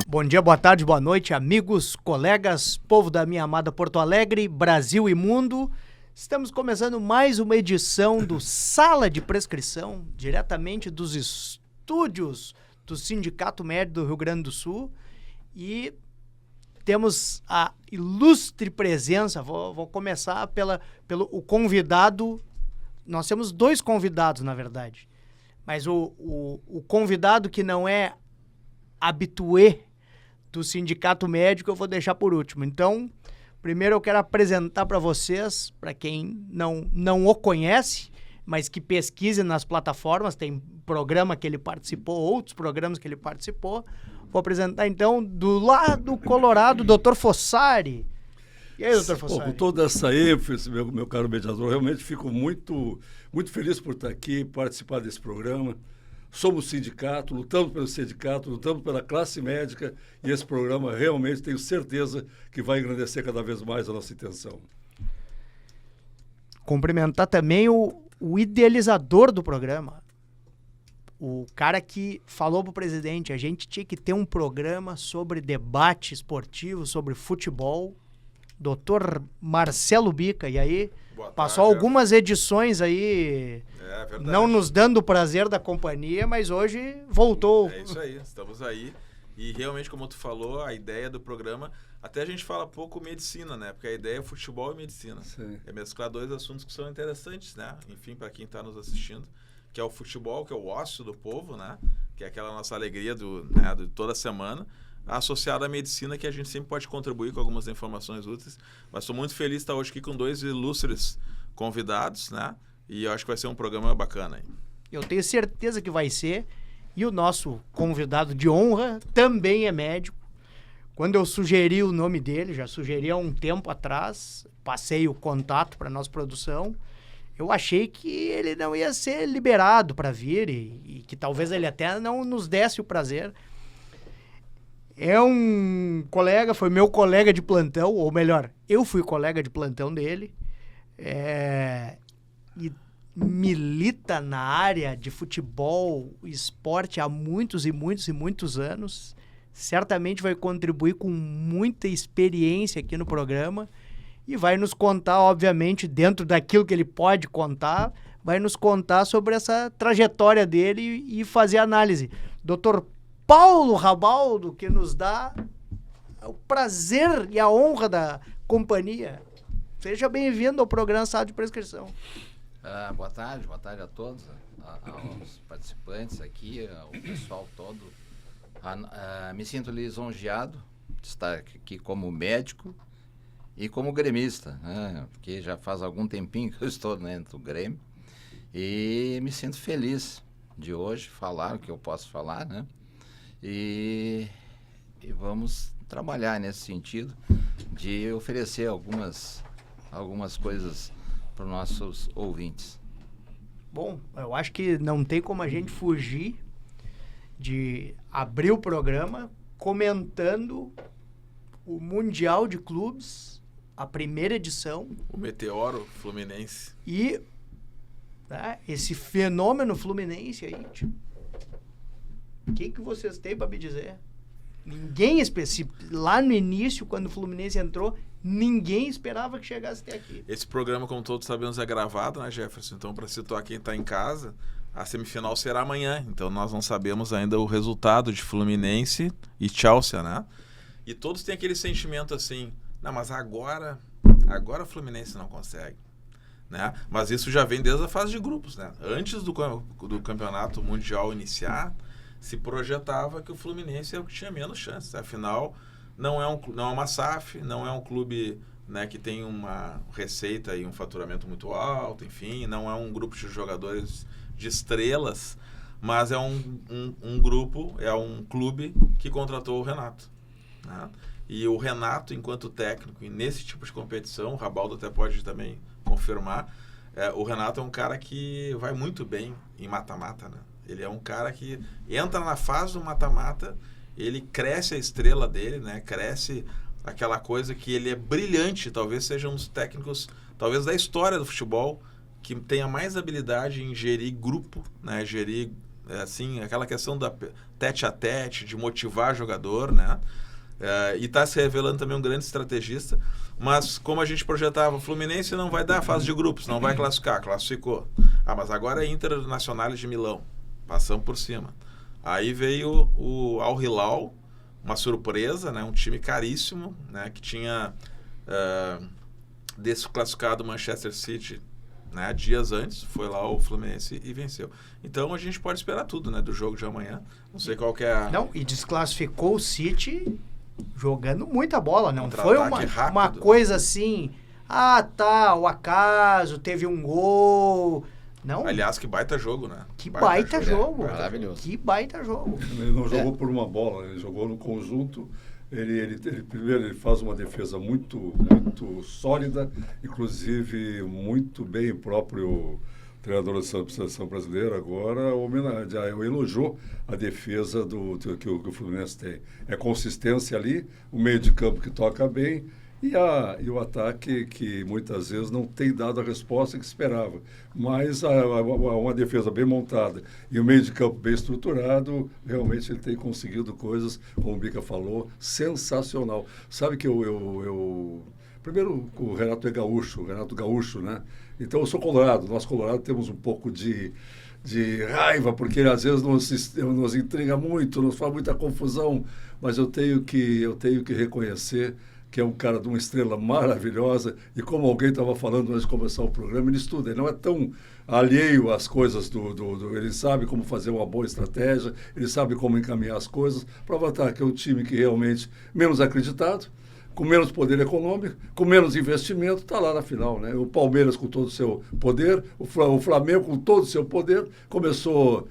Bom dia, boa tarde, boa noite, amigos, colegas, povo da minha amada Porto Alegre, Brasil e mundo. Estamos começando mais uma edição do Sala de Prescrição, diretamente dos estúdios do Sindicato Médico do Rio Grande do Sul. E temos a ilustre presença, vou começar pelo convidado. Nós temos dois convidados, na verdade. Mas o convidado que não é habitué do Sindicato Médico, eu vou deixar por último. Então, primeiro eu quero apresentar para vocês, para quem não o conhece, mas que pesquise nas plataformas, tem programa que ele participou, outros programas que ele participou. Vou apresentar, então, do lado colorado, Dr. Fossari. E aí, Dr. Fossari? Com toda essa ênfase, meu caro mediador, realmente fico muito feliz por estar aqui, participar desse programa. Somos sindicato, lutamos pelo sindicato, lutamos pela classe médica e esse programa realmente tenho certeza que vai engrandecer cada vez mais a nossa intenção. Cumprimentar também o idealizador do programa, o cara que falou para o presidente, a gente tinha que ter um programa sobre debate esportivo, sobre futebol, Dr. Marcelo Bica, e aí passou algumas edições aí, não nos dando o prazer da companhia, mas hoje voltou. É isso aí, estamos aí. E realmente, como tu falou, a ideia do programa, até a gente fala pouco medicina, né? Porque a ideia é futebol e medicina. Sim. É mesclar dois assuntos que são interessantes, né? Enfim, para quem está nos assistindo, que é o futebol, que é o ócio do povo, né? Que é aquela nossa alegria de toda semana, associada à medicina, que a gente sempre pode contribuir com algumas informações úteis. Mas estou muito feliz de estar hoje aqui com dois ilustres convidados, né? E eu acho que vai ser um programa bacana aí. Eu tenho certeza que vai ser. E o nosso convidado de honra também é médico. Quando eu sugeri o nome dele, já sugeri há um tempo atrás, passei o contato para a nossa produção, eu achei que ele não ia ser liberado para vir e que talvez ele até não nos desse o prazer. É um colega, foi meu colega de plantão, ou melhor, eu fui colega de plantão dele, e milita na área de futebol, esporte há muitos e muitos e muitos anos. Certamente vai contribuir com muita experiência aqui no programa e vai nos contar, obviamente, dentro daquilo que ele pode contar, vai nos contar sobre essa trajetória dele e fazer análise. Dr. Paulo Rabaldo, que nos dá o prazer e a honra da companhia. Seja bem-vindo ao programa Sala de Prescrição. Boa tarde a todos, aos participantes aqui, ao pessoal todo. Me sinto lisonjeado de estar aqui como médico e como gremista, né? Porque já faz algum tempinho que eu estou dentro do Grêmio e me sinto feliz de hoje falar o que eu posso falar, né? E vamos trabalhar nesse sentido de oferecer algumas coisas para os nossos ouvintes. Bom, eu acho que não tem como a gente fugir de abrir o programa comentando o Mundial de Clubes, a primeira edição. O Meteoro Fluminense. E esse fenômeno Fluminense aí, tipo, o que vocês têm para me dizer? Ninguém lá no início, quando o Fluminense entrou, ninguém esperava que chegasse até aqui. Esse programa, como todos sabemos, é gravado, né, Jefferson? Então, para situar quem está em casa, a semifinal será amanhã. Então, nós não sabemos ainda o resultado de Fluminense e Chelsea, né? E todos têm aquele sentimento assim, não, mas agora o Fluminense não consegue, né? Mas isso já vem desde a fase de grupos, né? Antes do campeonato mundial iniciar, se projetava que o Fluminense é o que tinha menos chances. Afinal, não é uma SAF, não é um clube, né, que tem uma receita e um faturamento muito alto, enfim, não é um grupo de jogadores de estrelas, mas é um grupo, é um clube que contratou o Renato, né? E o Renato, enquanto técnico, e nesse tipo de competição, o Rabaldo até pode também confirmar, o Renato é um cara que vai muito bem em mata-mata, né? Ele é um cara que entra na fase do mata-mata, ele cresce a estrela dele, né? Cresce aquela coisa que ele é brilhante, talvez seja um dos técnicos, talvez da história do futebol, que tenha mais habilidade em gerir grupo, né? Gerir, assim, aquela questão da tete a tete, de motivar jogador, né? E está se revelando também um grande estrategista. Mas como a gente projetava, o Fluminense não vai dar a fase de grupos, não vai classificar, classificou. Mas agora é Internacional de Milão, passamos por cima. Aí veio o Al Hilal, uma surpresa, né? Um time caríssimo, né? Que tinha desclassificado o Manchester City, né? Dias antes, foi lá o Fluminense e venceu. Então a gente pode esperar tudo, né? Do jogo de amanhã. Não sei qual que é a... Não, e desclassificou o City jogando muita bola, não foi Contra-ataque uma coisa assim, o acaso, teve um gol. Não. Aliás, que baita jogo, né? Que baita jogo. Maravilhoso. Que baita jogo. Ele não jogou por uma bola, ele jogou no conjunto. Ele primeiro ele faz uma defesa muito sólida, inclusive muito bem. O próprio treinador da seleção brasileira agora elogiou a defesa que o Fluminense tem. É consistência ali, o meio de campo que toca bem e o ataque que muitas vezes não tem dado a resposta que esperava. Mas uma defesa bem montada e o meio de campo bem estruturado, realmente ele tem conseguido coisas, como o Bica falou, sensacional. Sabe que primeiro, o Renato é Renato Gaúcho, né? Então, eu sou colorado. Nós, colorado, temos um pouco de raiva, porque às vezes nos intriga muito, nos faz muita confusão, mas eu tenho que reconhecer que é um cara de uma estrela maravilhosa, e como alguém estava falando antes de começar o programa, ele estuda, ele não é tão alheio às coisas ele sabe como fazer uma boa estratégia, ele sabe como encaminhar as coisas, para botar que é um time que realmente menos acreditado, com menos poder econômico, com menos investimento, está lá na final, né? O Palmeiras com todo o seu poder, o Flamengo com todo o seu poder, começou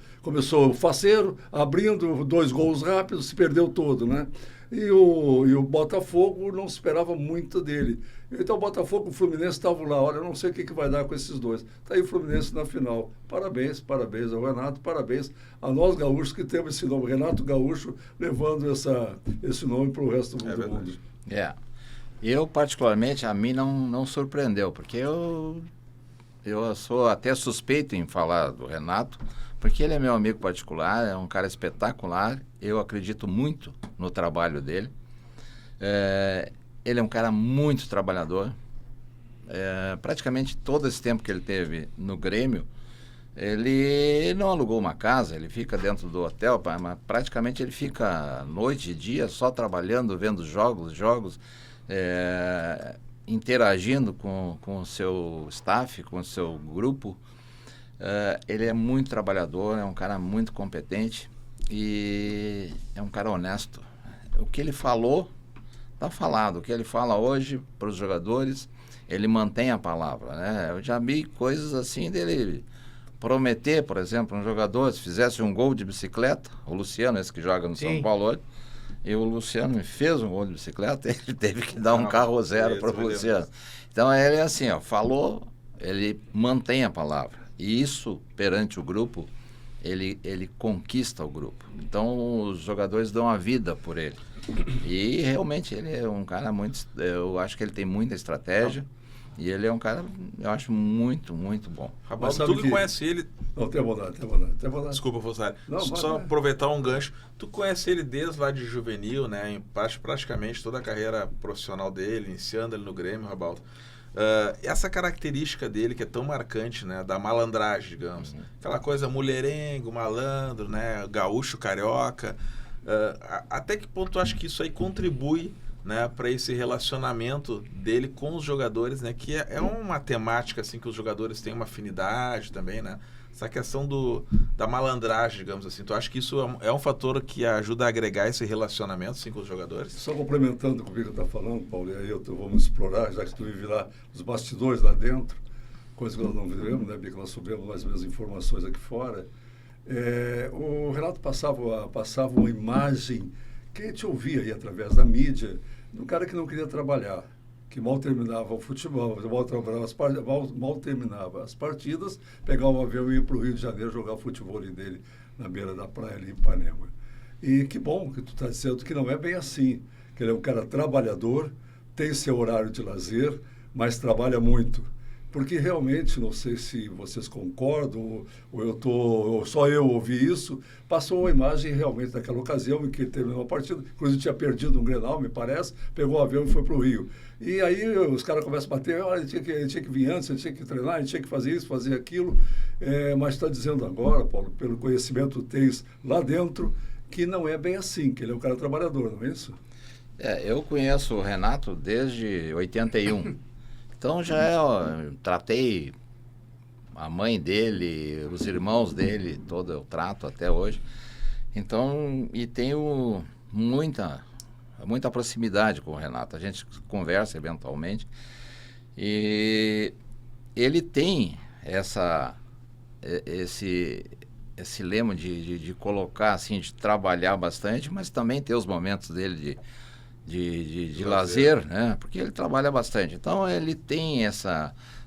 faceiro, abrindo 2 gols rápidos, se perdeu todo, né? E o Botafogo não esperava muito dele. Então o Botafogo e o Fluminense estavam lá, olha, eu não sei o que vai dar com esses dois. Está aí o Fluminense na final. Parabéns ao Renato, parabéns a nós gaúchos que temos esse nome, Renato Gaúcho, levando esse nome para o resto do mundo. Eu, particularmente, a mim não surpreendeu, porque eu sou até suspeito em falar do Renato, porque ele é meu amigo particular, é um cara espetacular, eu acredito muito no trabalho dele. Ele é um cara muito trabalhador. Praticamente todo esse tempo que ele teve no Grêmio, ele não alugou uma casa, ele fica dentro do hotel, mas praticamente ele fica noite e dia só trabalhando, vendo jogos, interagindo com o seu staff, com o seu grupo. Ele é muito trabalhador, é um cara muito competente e é um cara honesto. O que ele falou, está falado. O que ele fala hoje para os jogadores, ele mantém a palavra, né? Eu já vi coisas assim dele prometer, por exemplo, um jogador, se fizesse um gol de bicicleta, o Luciano, esse que joga no São Paulo hoje, e o Luciano me fez um gol de bicicleta, ele teve que dar um carro zero para o Luciano. Então ele é assim, falou, ele mantém a palavra. E isso, perante o grupo, ele conquista o grupo. Então os jogadores dão a vida por ele. E realmente ele é um cara muito... Eu acho que ele tem muita estratégia. E ele é um cara, eu acho, muito, muito bom. Rapaz, tu que conhece ele... Não, tem bondade. Desculpa, Fossari. Só aproveitar um gancho. Tu conhece ele desde lá de juvenil, né? Em praticamente toda a carreira profissional dele, iniciando ele no Grêmio, Rabaldo. Essa característica dele que é tão marcante, né? Da malandragem, digamos. Aquela coisa mulherengo, malandro, né? Gaúcho, carioca. Até que ponto tu acha que isso aí contribui, né, para esse relacionamento dele com os jogadores, né, que é uma temática assim que os jogadores têm uma afinidade também, né? Essa questão da malandragem, digamos assim. Tu acha que isso é um fator que ajuda a agregar esse relacionamento assim, com os jogadores? Só complementando com o que está falando, Paulo, e aí vamos explorar, já que tu vive lá os bastidores lá dentro, coisa que nós não vivemos, né, Bica? Nós soubemos mais ou menos informações aqui fora. O Renato passava uma imagem que a gente ouvia aí através da mídia, de um cara que não queria trabalhar, que mal terminava o futebol, mal terminava as partidas, pegava um avião e ia para o Rio de Janeiro jogar o futebol dele na beira da praia ali em Ipanema. E que bom que tu está dizendo que não é bem assim, que ele é um cara trabalhador, tem seu horário de lazer, mas trabalha muito. porque realmente, não sei se vocês concordam, ou só eu ouvi isso, passou a imagem realmente daquela ocasião em que terminou a partida, inclusive tinha perdido um Grenal, me parece, pegou o avião e foi para o Rio. E aí os caras começam a bater, olha, ele tinha que vir antes, ele tinha que treinar, ele tinha que fazer isso, fazer aquilo, mas está dizendo agora, Paulo, pelo conhecimento que tens lá dentro, que não é bem assim, que ele é um cara trabalhador, não é isso? Eu conheço o Renato desde 81. Então eu tratei a mãe dele, os irmãos dele, todo eu trato até hoje. Então, e tenho muita proximidade com o Renato. A gente conversa eventualmente. E ele tem esse lema de colocar, assim, de trabalhar bastante, mas também ter os momentos dele de lazer, né? Porque ele trabalha bastante. Então ele tem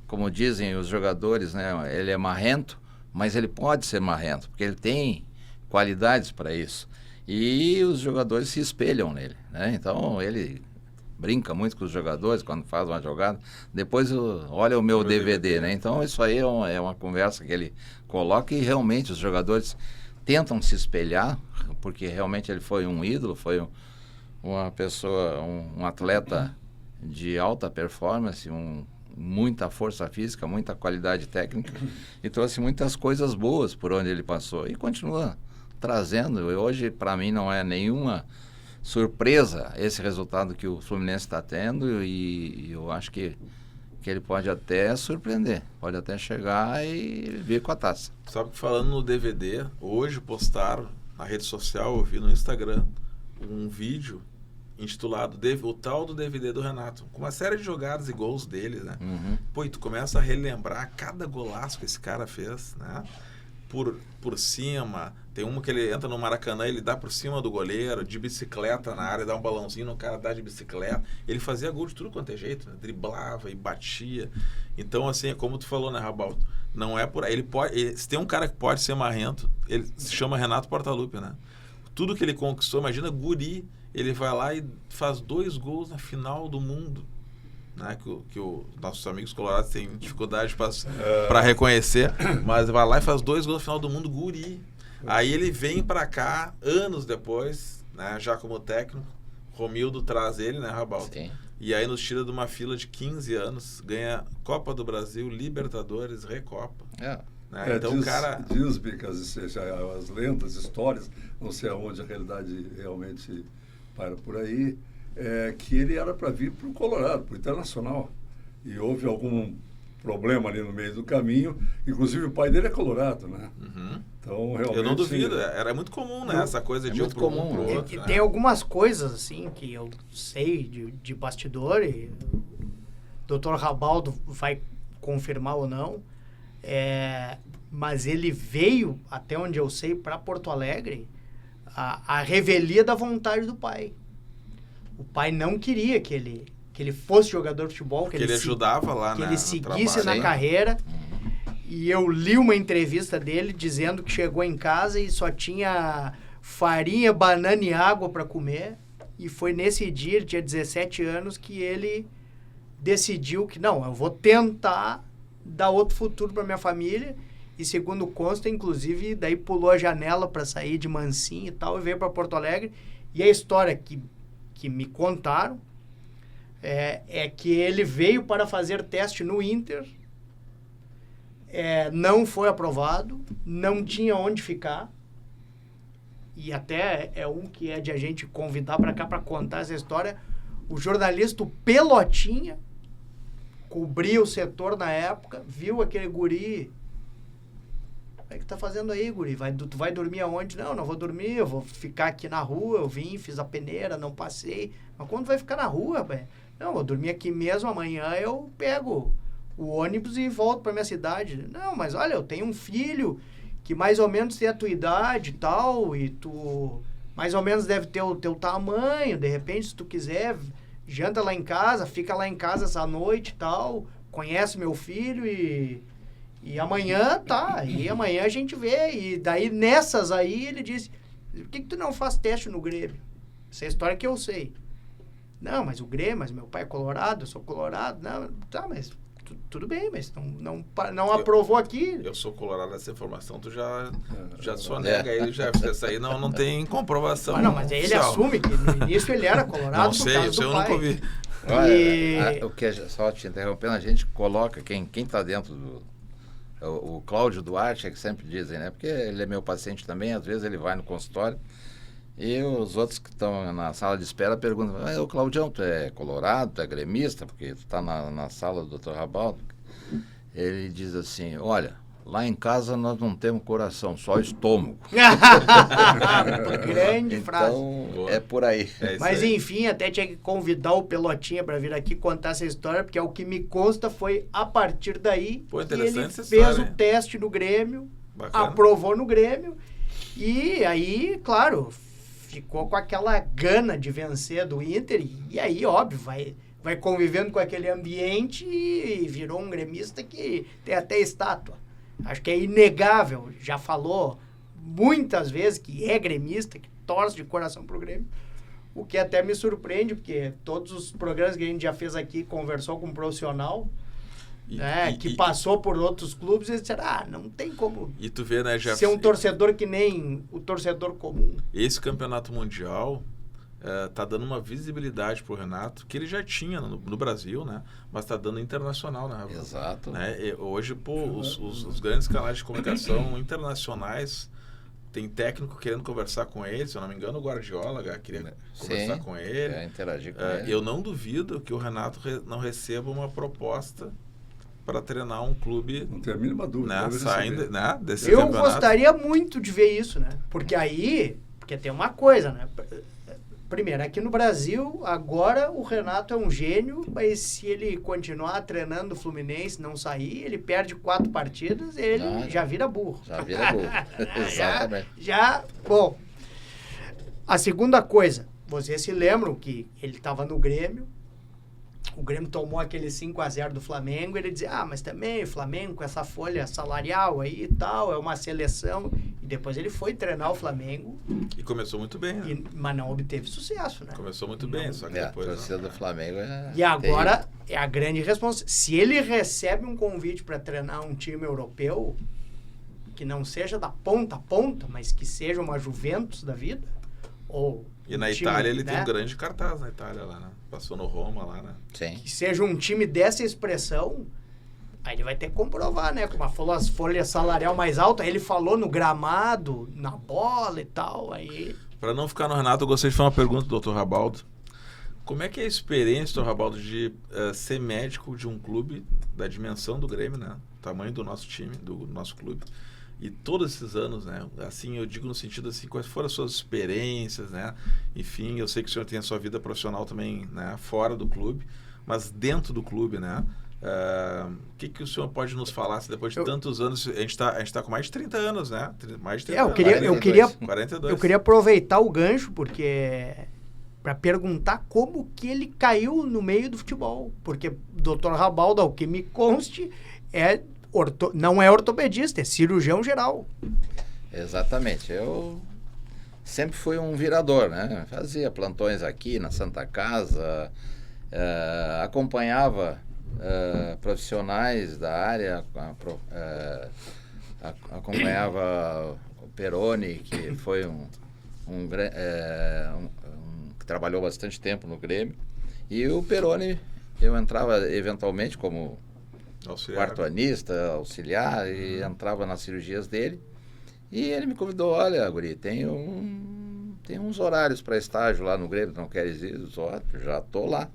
como dizem os jogadores, né? Ele é marrento, mas ele pode ser marrento, porque ele tem qualidades para isso. E os jogadores se espelham nele, né? Então ele brinca muito com os jogadores quando faz uma jogada. Depois olha o meu DVD, né? Então isso aí é uma conversa que ele coloca e realmente os jogadores tentam se espelhar, porque realmente ele foi um ídolo, foi uma pessoa, um atleta de alta performance, muita força física, muita qualidade técnica e trouxe muitas coisas boas por onde ele passou e continua trazendo. E hoje, para mim, não é nenhuma surpresa esse resultado que o Fluminense está tendo e eu acho que ele pode até surpreender, pode até chegar e vir com a taça. Sabe que falando no DVD, hoje postaram na rede social, eu vi no Instagram, um vídeo intitulado O Tal do DVD do Renato, com uma série de jogadas e gols dele, né? Uhum. Pô, e tu começa a relembrar cada golaço que esse cara fez, né? Por cima, tem uma que ele entra no Maracanã, ele dá por cima do goleiro, de bicicleta na área, dá um balãozinho no cara, dá de bicicleta. Ele fazia gol de tudo quanto é jeito, né? Driblava e batia. Então, assim, como tu falou, né, Rabaldo? Não é por aí. Se tem um cara que pode ser marrento, ele se chama Renato Portaluppi, né? Tudo que ele conquistou, imagina, guri, ele vai lá e faz 2 gols na final do mundo, né? Que os nossos amigos colorados têm dificuldade para reconhecer, mas vai lá e faz 2 gols na final do mundo, guri. Aí ele vem para cá, anos depois, né? Já como técnico, Romildo traz ele, né, Rabaldo? Sim. E aí nos tira de uma fila de 15 anos, ganha Copa do Brasil, Libertadores, Recopa. Né? Então, diz, Bicas, as lendas, histórias, não sei aonde a realidade realmente para por aí, que ele era para vir para o Colorado, para o Internacional. E houve algum problema ali no meio do caminho, inclusive o pai dele é colorado, né? Uhum. Então, realmente... Eu não duvido, era muito comum, né? Essa coisa de muito comum, pro outro. Tem algumas coisas, assim, que eu sei de bastidor, e o Dr. Rabaldo vai confirmar ou não, mas ele veio, até onde eu sei, para Porto Alegre, a revelia da vontade do pai. O pai não queria que ele fosse jogador de futebol, que ele ajudava lá, que né, ele seguisse trabalho, na carreira. E eu li uma entrevista dele dizendo que chegou em casa e só tinha farinha, banana e água para comer. E foi nesse dia, ele tinha 17 anos, que ele decidiu que, não, eu vou tentar dar outro futuro para minha família. E segundo consta, inclusive, daí pulou a janela para sair de mansinho e tal, e veio para Porto Alegre. E a história que me contaram é que ele veio para fazer teste no Inter, não foi aprovado, não tinha onde ficar, e até é um que é de a gente convidar para cá para contar essa história. O jornalista o Pelotinha cobria o setor na época, viu aquele guri. O que é que tá fazendo aí, guri? Tu vai dormir aonde? Não vou dormir, eu vou ficar aqui na rua, eu vim, fiz a peneira, não passei. Mas quando vai ficar na rua, velho? Não, vou dormir aqui mesmo, amanhã eu pego o ônibus e volto pra minha cidade. Não, mas olha, eu tenho um filho que mais ou menos tem a tua idade e tal, e tu mais ou menos deve ter o teu tamanho, de repente, se tu quiser, janta lá em casa, fica lá em casa essa noite e tal, conhece meu filho e amanhã, e amanhã a gente vê. E daí, nessas aí, ele disse, por que tu não faz teste no Grêmio? Essa é a história que eu sei. Não, mas o Grêmio, mas meu pai é colorado, eu sou colorado. Não, tá, mas tudo bem, mas não aprovou aqui. Eu sou colorado nessa informação, tu já sonega aí, Jefferson. Essa aí não tem comprovação. Mas ele assume que no início ele era colorado. Não sei, isso eu nunca ouvi. Olha, só te interrompendo, a gente coloca quem está dentro do... O Cláudio Duarte, é que sempre dizem, né? Porque ele é meu paciente também, às vezes ele vai no consultório e os outros que estão na sala de espera perguntam: ô Claudião, tu é colorado, tu é gremista? Porque tu está na sala do Dr. Rabaldo. Ele diz assim: olha, lá em casa nós não temos coração, só estômago. Grande frase. Então, é por aí. Mas enfim, até tinha que convidar o Pelotinha para vir aqui contar essa história, porque o que me consta foi a partir daí que ele fez o teste no Grêmio, aprovou no Grêmio, e aí, claro, ficou com aquela gana de vencer do Inter, e aí, óbvio, vai convivendo com aquele ambiente e virou um gremista que tem até estátua. Acho que é inegável, já falou muitas vezes que é gremista, que torce de coração pro Grêmio, o que até me surpreende, porque todos os programas que a gente já fez aqui, conversou com um profissional, que passou por outros clubes, e disseram, não tem como e tu vê, né, Jefferson, ser um torcedor que nem o torcedor comum. Esse campeonato mundial tá dando uma visibilidade pro Renato, que ele já tinha no Brasil, né? Mas tá dando internacional, né? Exato. Né? E hoje, os grandes canais de comunicação internacionais, tem técnico querendo conversar com ele, se eu não me engano, o Guardiola queria conversar com ele. Interagir com ele. Eu não duvido que o Renato não receba uma proposta para treinar um clube. Não tem a mínima dúvida. Saindo, né, desse eu campeonato. Gostaria muito de ver isso, né? Porque tem uma coisa, né? Primeiro, aqui no Brasil, agora o Renato é um gênio, mas se ele continuar treinando o Fluminense, não sair, ele perde 4 partidas, ele já vira burro. Já vira burro, exatamente. Bom, a segunda coisa, vocês se lembram que ele estava no Grêmio, o Grêmio tomou aquele 5-0 do Flamengo, ele dizia, mas também o Flamengo com essa folha salarial aí e tal, é uma seleção. E depois ele foi treinar o Flamengo. E começou muito bem, né? Mas não obteve sucesso, né? Começou muito bem, só que depois... A torcida do Flamengo E agora é a grande responsabilidade. Se ele recebe um convite para treinar um time europeu, que não seja da ponta a ponta, mas que seja uma Juventus da vida, ou... E na Itália ele tem um grande cartaz na Itália lá, né? Passou no Roma lá, né? Sim. Que seja um time dessa expressão, aí ele vai ter que comprovar, né? Com uma folha salarial mais alta, ele falou no gramado, na bola e tal, aí... Para não ficar no Renato, eu gostaria de fazer uma pergunta do Dr. Rabaldo. Como é que é a experiência, Dr. Rabaldo, de ser médico de um clube da dimensão do Grêmio, né? Tamanho do nosso time, do nosso clube. E todos esses anos, né? Assim, eu digo no sentido assim, quais foram as suas experiências, né? Enfim, eu sei que o senhor tem a sua vida profissional também, né? Fora do clube, mas dentro do clube, né? O que o senhor pode nos falar, se depois de tantos anos, a gente tá com mais de 30 anos, né? Mais de 30 anos. 42. Eu queria aproveitar o gancho, porque para perguntar como que ele caiu no meio do futebol, porque o Dr. Rabaldo, ao que me conste, não é ortopedista, é cirurgião geral. Exatamente. Eu sempre fui um virador, né? Fazia plantões aqui na Santa Casa, acompanhava profissionais da área, acompanhava o Peroni, que foi que trabalhou bastante tempo no Grêmio. E o Peroni, eu entrava eventualmente como quartoanista, auxiliar, e entrava nas cirurgias dele. E ele me convidou, olha, guri, tem uns horários para estágio lá no Grêmio, não queres ir? Já estou lá.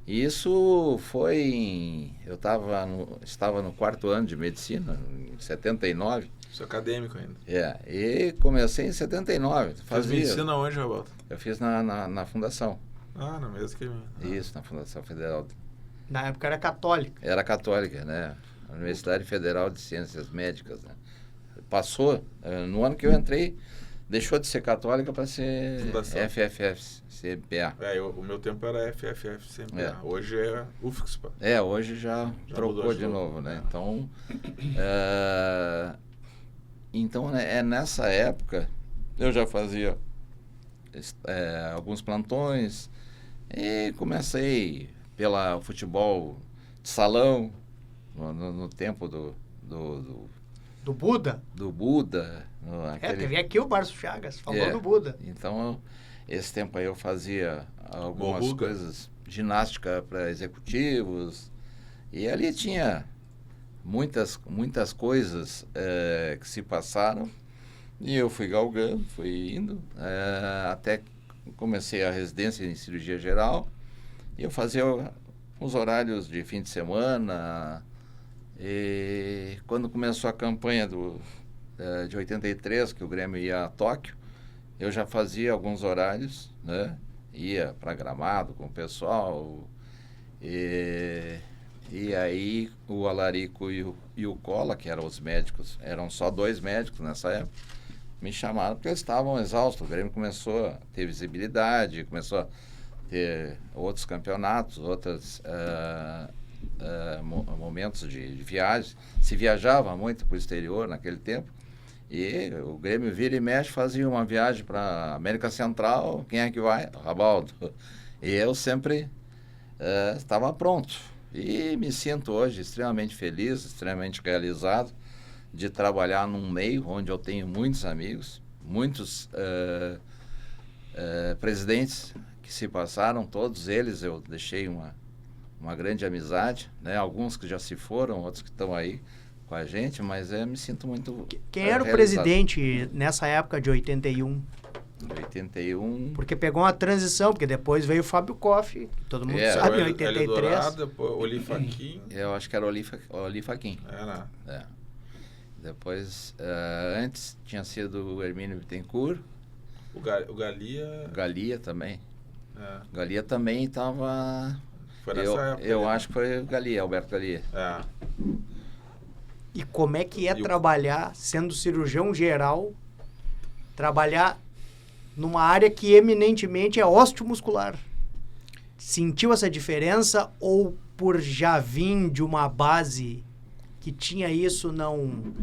E isso foi eu estava no 4º ano de medicina, em 79. Isso é acadêmico ainda. E comecei em 79. Fez medicina onde, Roberto? Eu fiz na Fundação. Na mesma que Isso, na Fundação Federal. Na época era católica. Era católica, né? A Universidade Federal de Ciências Médicas, né? Passou, no ano que eu entrei, deixou de ser católica para ser FFF, CPA. O meu tempo era FFF, CPA. Hoje é UFSPA. Hoje já trocou de novo, né? Então, nessa época, eu já fazia alguns plantões e comecei pelo futebol de salão, no tempo do Do Buda? do Buda. Teve aqui o Márcio Chagas, falou do Buda. Então, esse tempo aí eu fazia algumas Morruga. coisas, ginástica para executivos, e ali tinha muitas coisas que se passaram, e eu fui galgando, fui indo, até que comecei a residência em cirurgia geral, e eu fazia uns horários de fim de semana, e quando começou a campanha de 83, que o Grêmio ia a Tóquio, eu já fazia alguns horários, né? Ia para Gramado com o pessoal, e aí o Alarico e o Cola, que eram os médicos, eram só 2 médicos nessa época, me chamaram porque eles estavam exaustos. O Grêmio começou a ter visibilidade, começou a ter outros campeonatos, outros momentos de viagem. Se viajava muito para o exterior naquele tempo, e o Grêmio vira e mexe, fazia uma viagem para América Central. Quem é que vai? Rabaldo. E eu sempre estava pronto. E me sinto hoje extremamente feliz, extremamente realizado de trabalhar num meio onde eu tenho muitos amigos, muitos presidentes que se passaram, todos eles eu deixei uma grande amizade, né? Alguns que já se foram, outros que estão aí com a gente, mas eu me sinto muito Quem era o realizado. presidente nessa época de 81? 81... Porque pegou uma transição, porque depois veio o Fábio Koff, todo mundo sabe, em 83. Dourado, depois Oli Faquin. Eu acho que era Oli Faquin. Era. Depois, antes tinha sido o Hermínio Bittencourt. O Galia. Galia também. É. Galia também estava... Foi nessa época. Eu acho que foi o Galia, Alberto Galia. É. E como é que é E o- trabalhar, sendo cirurgião geral, trabalhar numa área que eminentemente é osteomuscular? Sentiu essa diferença ou por já vir de uma base que tinha isso, não...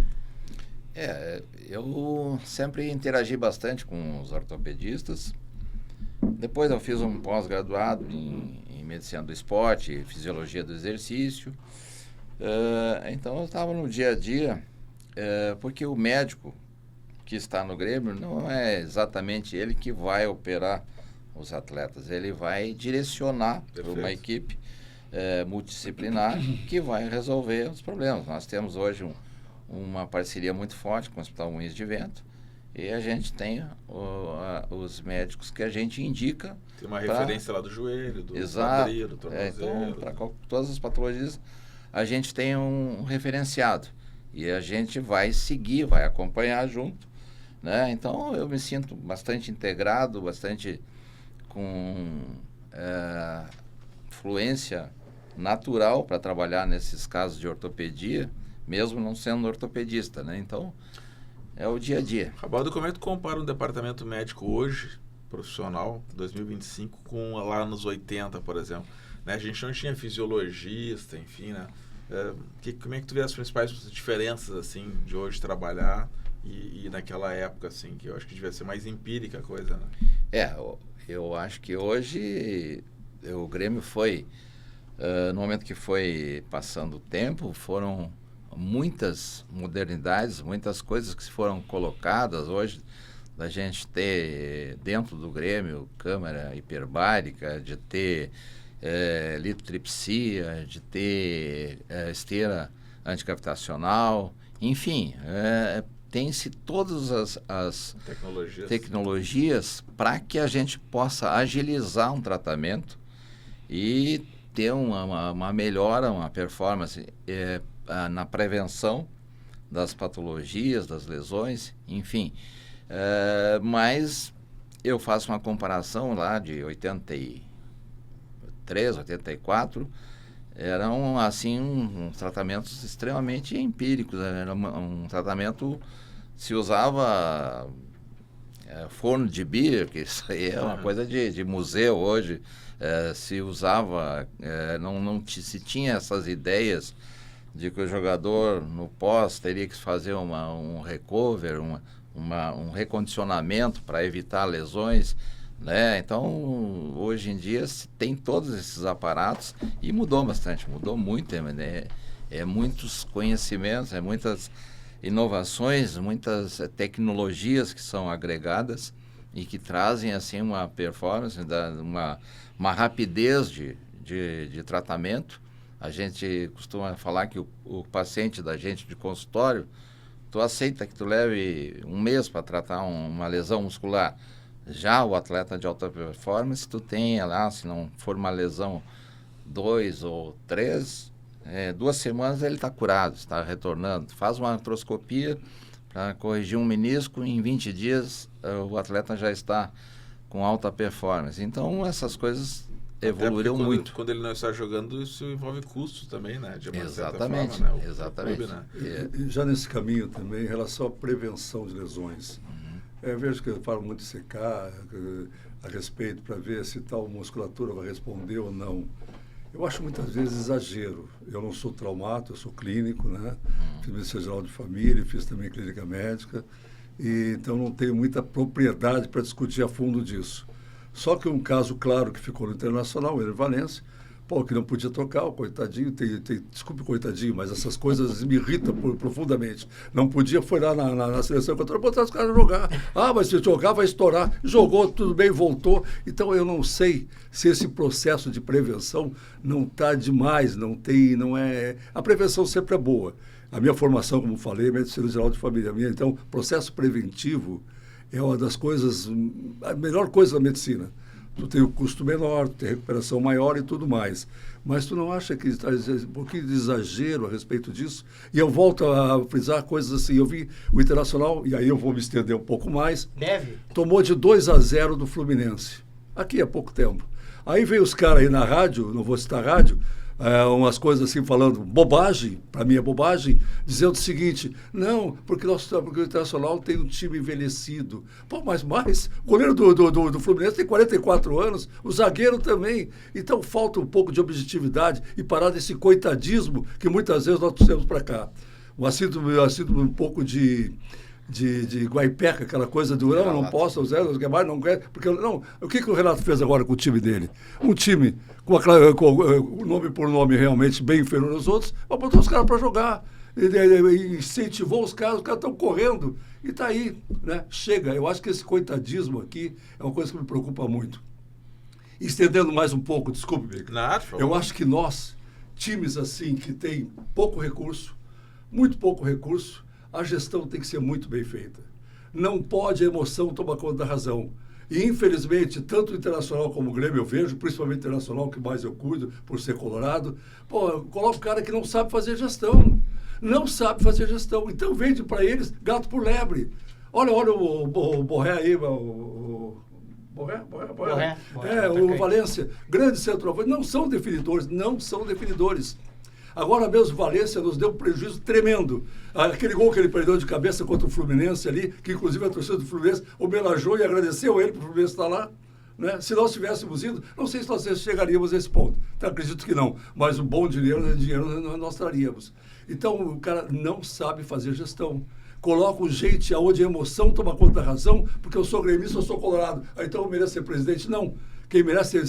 Eu sempre interagi bastante com os ortopedistas. Depois eu fiz um pós-graduado em medicina do esporte e fisiologia do exercício. Então eu estava no dia a dia, porque o médico que está no Grêmio não é exatamente ele que vai operar os atletas, ele vai direcionar para uma Perfeito. equipe multidisciplinar que vai resolver os problemas. Nós temos hoje uma parceria muito forte com o Hospital Moinhos de Vento, e a gente tem os médicos que a gente indica. Tem uma referência lá do joelho, do Exato. quadril, do tornozelo. Então, para todas as patologias, a gente tem um referenciado. E a gente vai seguir, vai acompanhar junto, né? Então, eu me sinto bastante integrado, bastante com fluência natural para trabalhar nesses casos de ortopedia, mesmo não sendo ortopedista, né? Então, é o dia a dia. Rabaldo, como é que tu compara um departamento médico hoje, profissional, 2025, com lá nos 80, por exemplo? Né? A gente não tinha fisiologista, enfim, né? Como é que tu vê as principais diferenças, assim, de hoje trabalhar e naquela época, assim, que eu acho que devia ser mais empírica a coisa, né? Eu acho que hoje o Grêmio foi, no momento que foi passando o tempo, foram muitas modernidades, muitas coisas que foram colocadas hoje, da gente ter dentro do Grêmio câmara hiperbárica, de ter litotripsia, de ter esteira anticavitacional, enfim, tem-se todas as tecnologias para que a gente possa agilizar um tratamento e ter uma melhora, uma performance na prevenção das patologias, das lesões, enfim. Mas eu faço uma comparação lá de 83, 84, eram assim tratamentos extremamente empíricos, era um tratamento, se usava forno de beer, que isso aí é uma coisa de museu hoje, se usava, não se tinha essas ideias de que o jogador no pós teria que fazer um recover, um recondicionamento para evitar lesões, né? Então, hoje em dia, tem todos esses aparatos e mudou bastante, mudou muito, né? É muitos conhecimentos, é muitas inovações, muitas tecnologias que são agregadas e que trazem assim uma performance, uma rapidez de tratamento. A gente costuma falar que o paciente da gente de consultório, tu aceita que tu leve um mês para tratar uma lesão muscular. Já o atleta de alta performance, tu tem lá, se não for uma lesão 2 ou 3, 2 semanas ele está curado, está retornando. Faz uma artroscopia para corrigir um menisco, em 20 dias o atleta já está com alta performance. Então essas coisas evoluíram muito. Quando ele não está jogando, isso envolve custos também, né? De uma exatamente, certa forma, né? exatamente. Clube, né? E já nesse caminho também, em relação à prevenção de lesões. Vejo que eu falo muito de secar a respeito para ver se tal musculatura vai responder ou não. Eu acho muitas vezes exagero. Eu não sou traumato, eu sou clínico, né? Fiz medicina geral de família, fiz também clínica médica, e então não tenho muita propriedade para discutir a fundo disso. Só que um caso claro que ficou no Internacional, o Ener Valencia, que não podia trocar, o coitadinho, desculpe coitadinho, mas essas coisas me irritam profundamente. Não podia, foi lá na seleção equatoriana, botar os caras a jogar. Mas se jogar vai estourar. Jogou, tudo bem, voltou. Então eu não sei se esse processo de prevenção não está demais, não é... A prevenção sempre é boa. A minha formação, como falei, é medicina geral de família minha, então processo preventivo é uma das coisas, a melhor coisa da medicina. Tu tem o custo menor, tu tem recuperação maior e tudo mais. Mas tu não acha que está um pouquinho de exagero a respeito disso? E eu volto a frisar coisas assim. Eu vi o Internacional, e aí eu vou me estender um pouco mais. Tomou de 2-0 do Fluminense. Aqui há pouco tempo. Aí veio os caras aí na rádio, não vou citar a rádio, umas coisas assim falando bobagem, para mim é bobagem, dizendo o seguinte: não, porque o Internacional tem um time envelhecido. Mas o goleiro do Fluminense tem 44 anos, o zagueiro também. Então falta um pouco de objetividade e parar desse coitadismo que muitas vezes nós trouxemos para cá. Eu sinto um pouco de guaipeca, aquela coisa do não posso, não quer, porque não. O que o Renato fez agora com o time dele? Um time com nome por nome realmente bem inferior aos outros, mas botou os caras para jogar, incentivou os caras estão correndo e está aí, né? Chega. Eu acho que esse coitadismo aqui é uma coisa que me preocupa muito. Estendendo mais um pouco, desculpe, Bica. Eu acho que nós, times assim que tem pouco recurso, muito pouco recurso, a gestão tem que ser muito bem feita. Não pode a emoção tomar conta da razão. E, infelizmente, tanto o Internacional como o Grêmio eu vejo, principalmente o Internacional, que mais eu cuido, por ser colorado, coloca o cara que não sabe fazer gestão. Não sabe fazer gestão. Então, vende para eles gato por lebre. Olha o Borré aí, o Valencia, grande centroavante. Não são definidores. Agora mesmo, Valencia nos deu um prejuízo tremendo. Aquele gol que ele perdeu de cabeça contra o Fluminense ali, que inclusive a torcida do Fluminense homenageou e agradeceu ele por o Fluminense estar lá. Né? Se nós tivéssemos ido, não sei se nós chegaríamos a esse ponto. Então, acredito que não. Mas um bom dinheiro nós traríamos. Então, o cara não sabe fazer gestão. Coloca o jeito aonde a emoção toma conta da razão, porque eu sou gremista, eu sou colorado. Então eu mereço ser presidente? Não. Quem merece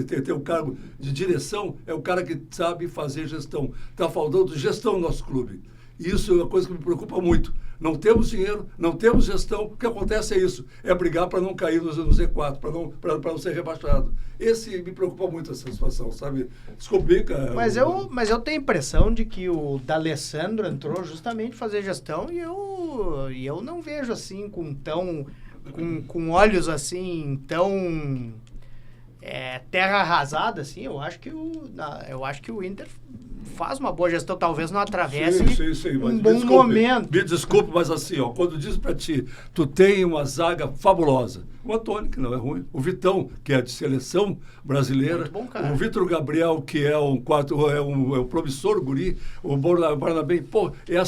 ter o cargo de direção é o cara que sabe fazer gestão. Está faltando gestão no nosso clube. E isso é uma coisa que me preocupa muito. Não temos dinheiro, não temos gestão. O que acontece é isso. É brigar para não cair no Z4, para não ser rebaixado. Esse me preocupa muito, essa situação, sabe? Desculpe, cara. Mas eu tenho a impressão de que o D'Alessandro entrou justamente fazer gestão e eu não vejo assim com olhos assim tão... terra arrasada, assim. Eu acho que o Inter faz uma boa gestão, talvez não atravesse um bom momento. Me desculpe, mas assim, quando diz pra ti, tu tem uma zaga fabulosa. O Antônio, que não é ruim. O Vitão, que é de seleção brasileira. Muito bom, cara. O Vitor Gabriel, que é um promissor guri. O Barnabé, é a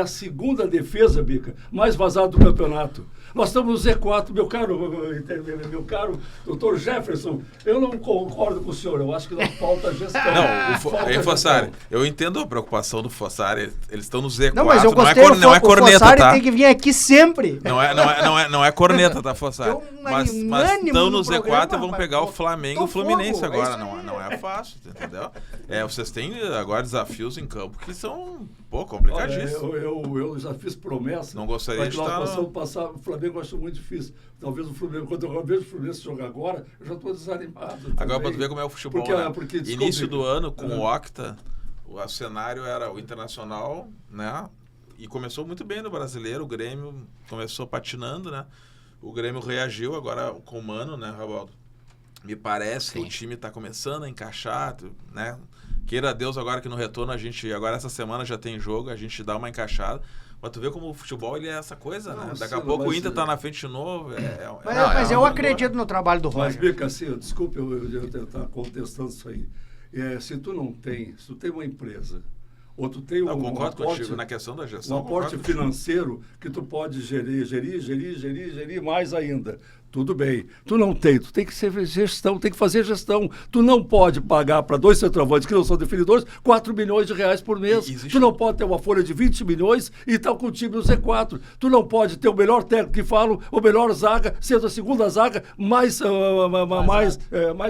segunda defesa, Bica, mais vazada do campeonato. Nós estamos no Z4, meu caro doutor Jefferson, eu não concordo com o senhor, eu acho que não falta gestão. Não, Fossari, eu entendo a preocupação do Fossari, eles estão no Z4, não, mas eu gostei, não é corneta, o Fossari tá? tem que vir aqui sempre. Não não é corneta, tá, Fossari? Mas ânimo estão no no Z4 programa, e vão rapaz. pegar o Flamengo e o Tô Fluminense fogo, agora. é isso aí. Não é fácil, entendeu? Vocês têm agora desafios em campo que são, Olha, complicadíssimos. eu já fiz promessa. Não gostaria para de que nós estar possamos passar. O Flamengo eu acho muito difícil. Talvez o Flamengo, quando eu vejo o Fluminense jogar agora, eu já estou desanimado. Agora para tu ver como é o futebol, né? desculpe, Início do ano, com o Octa, o cenário era o Internacional, né? E começou muito bem no Brasileiro, o Grêmio começou patinando, né? O Grêmio reagiu agora com o Mano, né, Rabaldo? Me parece que o time está começando a encaixar, né? Queira Deus agora que no retorno agora essa semana já tem jogo, a gente dá uma encaixada. Mas tu vê como o futebol ele é essa coisa, né? Daqui a pouco o Inter tá na frente de novo. Mas eu acredito no trabalho do Mas, Roger. Bica, assim, desculpe eu estar contestando isso aí. Se tu tem uma empresa, ou tu tem Eu um concordo aporte, contigo na questão da gestão. um aporte financeiro que tu pode gerir mais ainda. Tudo bem. Tu não tem, tu tem que ser gestão, tem que fazer gestão. Tu não pode pagar para 2 centroavantes que não são definidores 4 milhões de reais por mês. Tu não pode ter uma folha de 20 milhões e estar com o time no Z4. Tu não pode ter o melhor técnico que falam, o melhor zaga, sendo a segunda zaga mais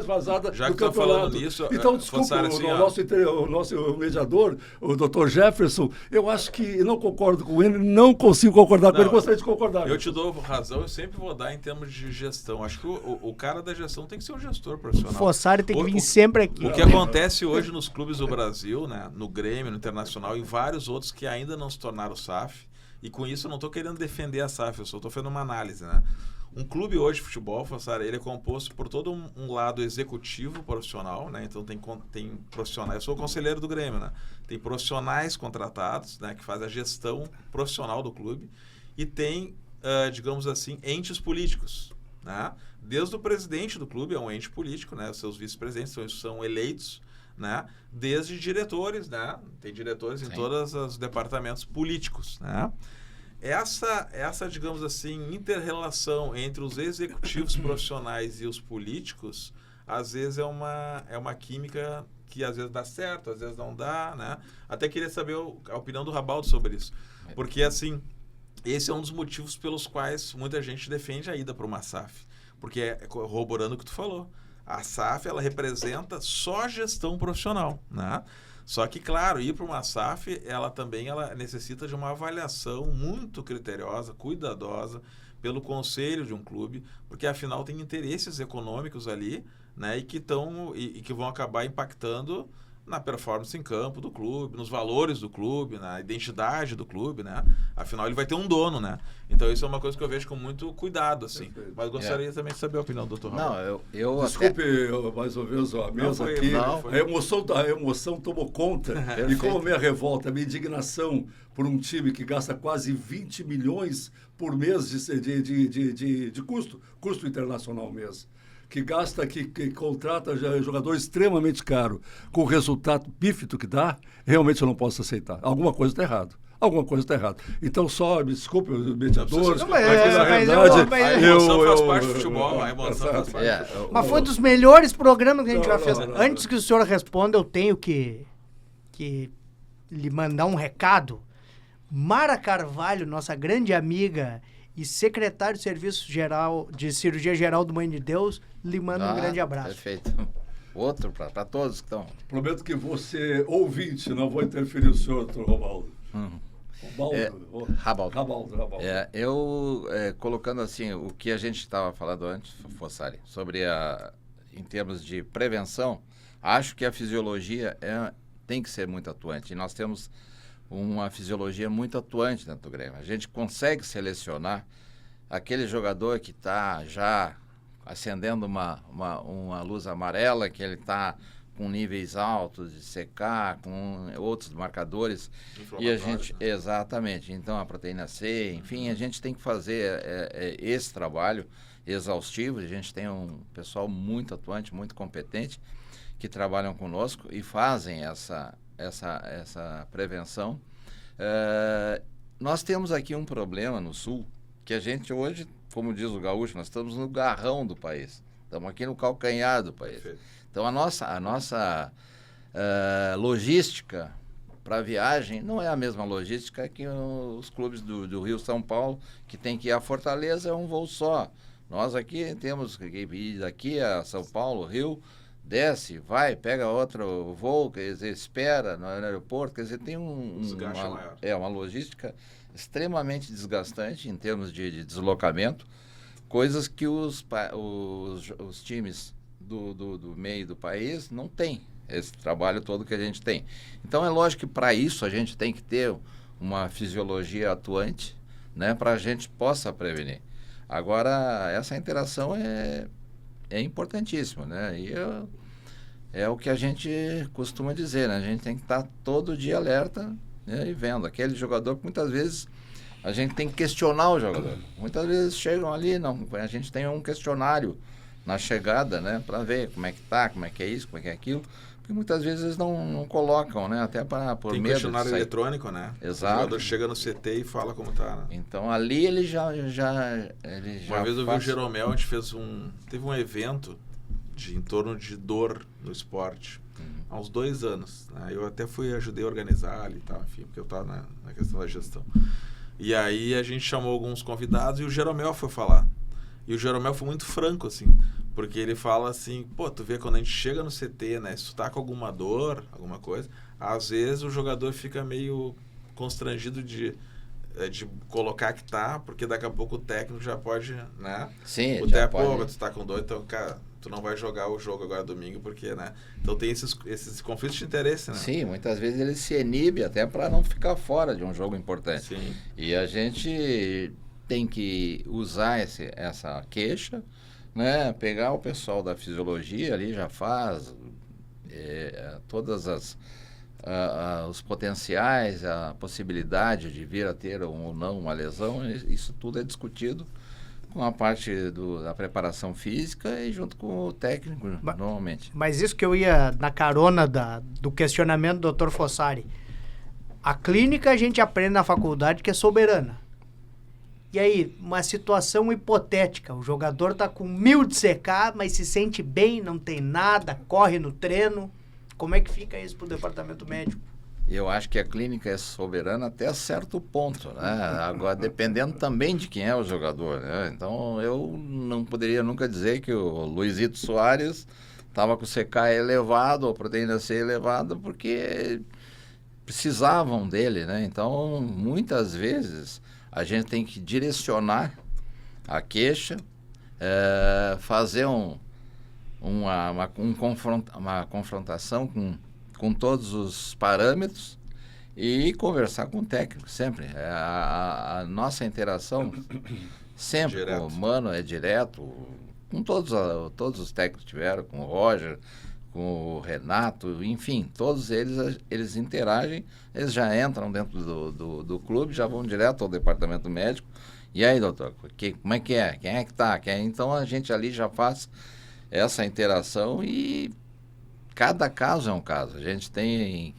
vazada Já do que tá campeonato. falando nisso, Então, desculpa, assim, o nosso mediador, o Dr. Jefferson, eu acho que não concordo com ele, não consigo concordar com ele, gostaria de concordar. Eu te dou razão, eu sempre vou dar em termos de gestão. Acho que o cara da gestão tem que ser um gestor profissional. O Fossari tem que vir sempre aqui. O que acontece hoje nos clubes do Brasil, né, no Grêmio, no Internacional e vários outros que ainda não se tornaram SAF, e com isso eu não estou querendo defender a SAF, eu só estou fazendo uma análise, né? Um clube hoje de futebol, Fossari, ele é composto por todo um lado executivo profissional, né? Então tem profissionais, eu sou conselheiro do Grêmio, né? Tem profissionais contratados, né, que fazem a gestão profissional do clube, e tem, digamos assim, entes políticos, né? Desde o presidente do clube é um ente político, né? Os seus vice-presidentes são eleitos, né? Desde diretores, né? Tem diretores em todos os departamentos políticos, né? Essa, digamos assim, inter-relação entre os executivos profissionais e os políticos, às vezes é uma química que às vezes dá certo, às vezes não dá, né? Até queria saber a opinião do Rabaldo sobre isso. Porque, assim, esse é um dos motivos pelos quais muita gente defende a ida para uma SAF. Porque é corroborando o que tu falou. A SAF, ela representa só gestão profissional, né? Só que, claro, ir para uma SAF, ela necessita de uma avaliação muito criteriosa, cuidadosa, pelo conselho de um clube, porque, afinal, tem interesses econômicos ali, né? E que vão acabar impactando na performance em campo do clube, nos valores do clube, na identidade do clube, né? Afinal, ele vai ter um dono, né? Então, isso é uma coisa que eu vejo com muito cuidado, assim. Mas gostaria também de saber a opinião do Dr. Raul. Não, Desculpe, mais uma vez, a mesa aqui. A emoção tomou conta. E como a minha revolta, a minha indignação por um time que gasta quase 20 milhões por mês de custo internacional mesmo. Que contrata jogador extremamente caro, com o resultado pífio que dá, realmente eu não posso aceitar. Alguma coisa está errada. Então, só me desculpe, o mediador, mas na verdade... A emoção faz parte do futebol, a emoção faz parte. Mas foi um dos melhores programas que a gente já fez. não. Antes que o senhor responda, eu tenho que lhe mandar um recado. Mara Carvalho, nossa grande amiga e secretário de Serviço Geral de Cirurgia Geral do Mãe de Deus, lhe manda um grande abraço. Perfeito. Outro para todos que estão. Prometo que você, ouvinte, não vou interferir no senhor, doutor Robaldo. Rabaldo. Colocando assim, o que a gente estava falando antes, Fossari, sobre em termos de prevenção, acho que a fisiologia tem que ser muito atuante. E nós temos uma fisiologia muito atuante dentro do Grêmio. A gente consegue selecionar aquele jogador que está já acendendo uma luz amarela, que ele está com níveis altos de secar, com outros marcadores. E a gente, exatamente, então a proteína C, enfim, a gente tem que fazer esse trabalho exaustivo. A gente tem um pessoal muito atuante, muito competente, que trabalham conosco e fazem essa prevenção. Nós temos aqui um problema no Sul, que a gente hoje, como diz o gaúcho, nós estamos no garrão do país. Estamos aqui no calcanhar do país. Perfeito. Então, a nossa logística para viagem, não é a mesma logística que os clubes do Rio São Paulo, que tem que ir a Fortaleza, é um voo só. Nós aqui temos que ir daqui a São Paulo, Rio, desce, vai, pega outro voo, quer dizer, espera no aeroporto, quer dizer, tem uma logística extremamente desgastante em termos de deslocamento, coisas que os times do meio do país não têm, esse trabalho todo que a gente tem. Então é lógico que para isso a gente tem que ter uma fisiologia atuante, né, para a gente possa prevenir. Agora, essa interação é importantíssima, né? E é o que a gente costuma dizer, né? A gente tem que estar todo dia alerta, né, e vendo. Aquele jogador que muitas vezes a gente tem que questionar o jogador. Muitas vezes chegam ali, a gente tem um questionário na chegada, né? Para ver como é que tá, como é que é isso, como é que é aquilo. Porque muitas vezes eles não colocam, né? Até por tem medo. Tem questionário eletrônico, né? Exato. O jogador chega no CT e fala como tá, né? Então ali ele já Uma vez eu vi o Jeromel, a gente teve um evento em torno de dor no esporte, há uns 2 anos. Né? Eu até ajudei a organizar ali e tal, enfim, porque eu estava na questão da gestão. E aí a gente chamou alguns convidados e o Jeromel foi falar. E o Jeromel foi muito franco, assim, porque ele fala assim, pô, tu vê quando a gente chega no CT, né, se tu tá com alguma dor, alguma coisa, às vezes o jogador fica meio constrangido de colocar que tá, porque daqui a pouco o técnico já pode, né? Sim, o já técnico, pode. tu tá com dor, então, cara, tu não vai jogar o jogo agora domingo, porque, né? Então tem esses conflitos de interesse, né? Sim, muitas vezes ele se inibe até para não ficar fora de um jogo importante. Sim. E a gente tem que usar essa queixa, né? Pegar o pessoal da fisiologia ali, já faz todas os potenciais, a possibilidade de vir a ter ou não uma lesão, isso tudo é discutido com a parte da preparação física e junto com o técnico, normalmente. Mas isso que eu ia na carona do questionamento do Dr. Fossari. A clínica a gente aprende na faculdade que é soberana. E aí, uma situação hipotética, o jogador tá com 1000 de CK, mas se sente bem, não tem nada, corre no treino. Como é que fica isso pro departamento médico? Eu acho que a clínica é soberana até certo ponto, né? Agora, dependendo também de quem é o jogador, né? Então, eu não poderia nunca dizer que o Luizito Soares estava com o CK elevado, ou proteína C elevada, porque precisavam dele, né? Então, muitas vezes, a gente tem que direcionar a queixa, fazer uma confrontação com todos os parâmetros e conversar com o técnico sempre. A nossa interação sempre Direto. com o Mano é direto, com todos os técnicos que tiveram, com o Roger, com o Renato, enfim, todos eles interagem, eles já entram dentro do clube, já vão direto ao departamento médico. E aí, doutor, como é que é? Quem é que tá? Então a gente ali já faz essa interação e cada caso é um caso. A gente tem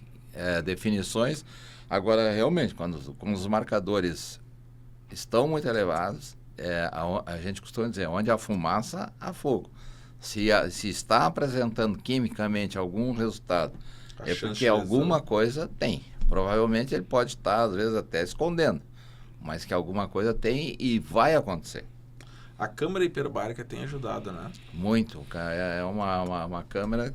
definições. Agora, realmente, quando os marcadores estão muito elevados, a gente costuma dizer, onde há fumaça, há fogo. Se está apresentando quimicamente algum resultado, é porque alguma coisa tem. Provavelmente ele pode estar, às vezes, até escondendo, mas que alguma coisa tem e vai acontecer. A câmara hiperbárica tem ajudado, né? Muito. É uma câmera